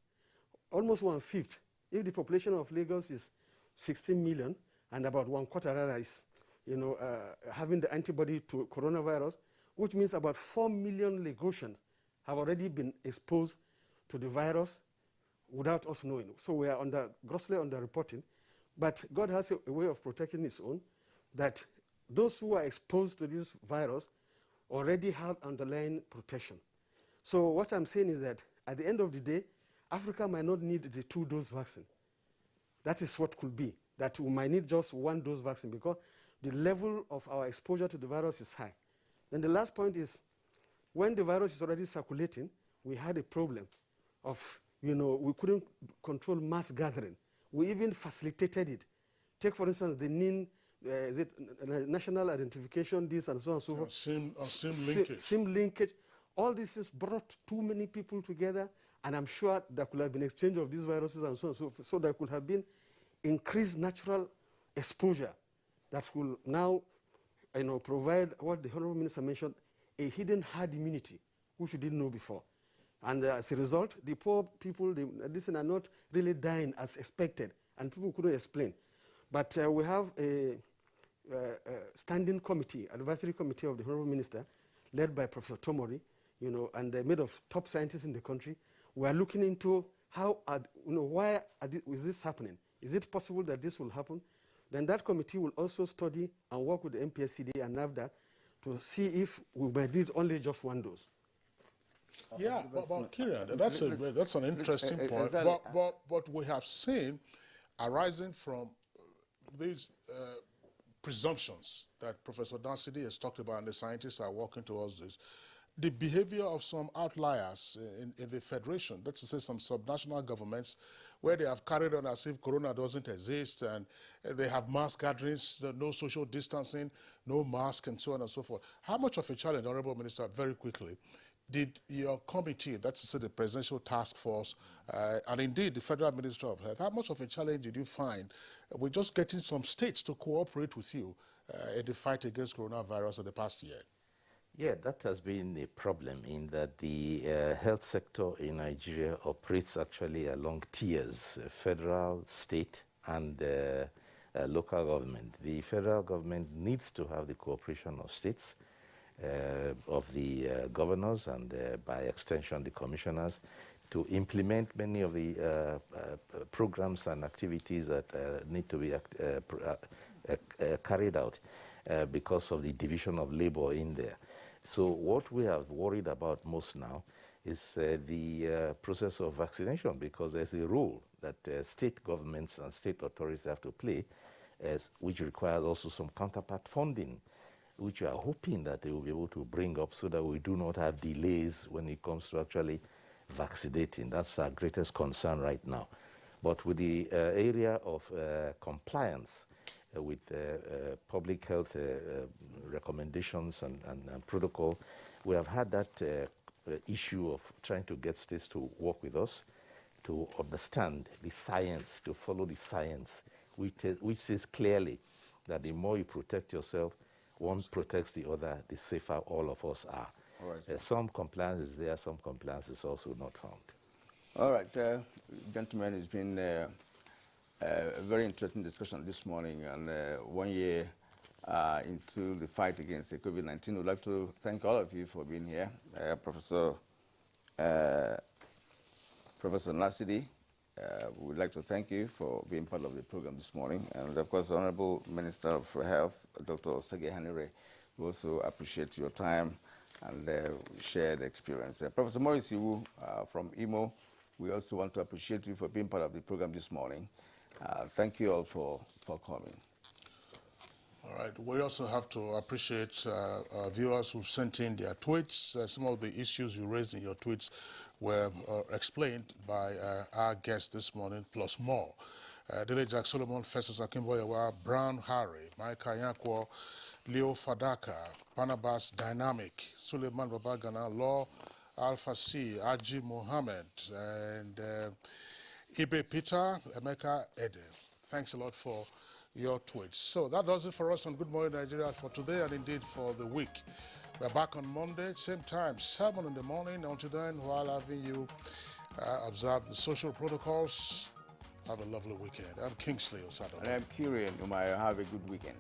almost 1/5. If the population of Lagos is 16 million, and about 1/4 rather is, having the antibody to coronavirus, which means about 4 million Lagosians have already been exposed to the virus without us knowing. So we are grossly underreporting. But God has a way of protecting his own, that those who are exposed to this virus already have underlying protection. So what I'm saying is that at the end of the day, Africa might not need the 2-dose vaccine. That is what could be, that we might need just 1-dose vaccine because the level of our exposure to the virus is high. Then the last point is, when the virus is already circulating, we had a problem of, we couldn't control mass gathering. We even facilitated it. Take, for instance, the NIN, National Identification, this and so on and so forth. SIM linkage. SIM linkage. all this has brought too many people together, and I'm sure there could have been exchange of these viruses and so on. So there could have been increased natural exposure that will now, provide what the Honorable Minister mentioned, a hidden herd immunity, which we didn't know before. And as a result, the poor people, are not really dying as expected, and people couldn't explain. But we have a standing committee, advisory committee of the Honorable Minister, led by Professor Tomori, and made of top scientists in the country. We are looking into why is this happening? Is it possible that this will happen? Then that committee will also study and work with the MPSCD and NAFDA to see if we might need only just one dose. Yeah, but Kieran, that's an interesting point. But we have seen arising from these presumptions that Professor Dansidi has talked about and the scientists are working towards this, the behavior of some outliers in the Federation, let's say some subnational governments, where they have carried on as if Corona doesn't exist, and they have mass gatherings, no social distancing, no mask, and so on and so forth. How much of a challenge, Honorable Minister, very quickly, did your committee, that's to say the Presidential Task Force, and indeed the Federal Minister of Health, how much of a challenge did you find with just getting some states to cooperate with you in the fight against coronavirus in the past year? Yeah, that has been a problem in that the health sector in Nigeria operates actually along tiers, federal, state, and local government. The federal government needs to have the cooperation of states, of the governors, and by extension the commissioners, to implement many of the programs and activities that need to be carried out because of the division of labor in there. So what we are worried about most now is the process of vaccination, because there's a role that state governments and state authorities have to play, which requires also some counterpart funding, which we are hoping that they will be able to bring up so that we do not have delays when it comes to actually vaccinating. That's our greatest concern right now. But with the area of compliance with public health recommendations and protocol, we have had that issue of trying to get states to work with us to understand the science, to follow the science, which says clearly that the more you protect yourself, one protects the other, the safer all of us are. All right, some compliance is there, some compliance is also not found. All right, gentlemen, it's been a very interesting discussion this morning, and 1 year into the fight against COVID-19. We'd like to thank all of you for being here. Professor Nasidi, we would like to thank you for being part of the program this morning. And of course, the Honorable Minister of Health, Dr. Osage Hanire, we also appreciate your time and shared experience. Professor Maurice Iwu from IMO, we also want to appreciate you for being part of the program this morning. Thank you all for coming. All right. We also have to appreciate our viewers who've sent in their tweets. Some of the issues you raised in your tweets were explained by our guest this morning, plus more. Dele Jack Solomon, Festus Akimboyewa, Brown Harry, Mike Ayankwo, Leo Fadaka, Barnabas Dynamic, Suleiman Babagana, Law Alpha C, Aji Mohammed, and Ibe Peter, Emeka Ede. Thanks a lot for your tweets. So that does it for us on Good Morning Nigeria for today and indeed for the week. We're back on Monday, same time, 7 in the morning. Until then, while having you observe the social protocols, have a lovely weekend. I'm Kingsley Osado. And I'm Kieran. You might have a good weekend.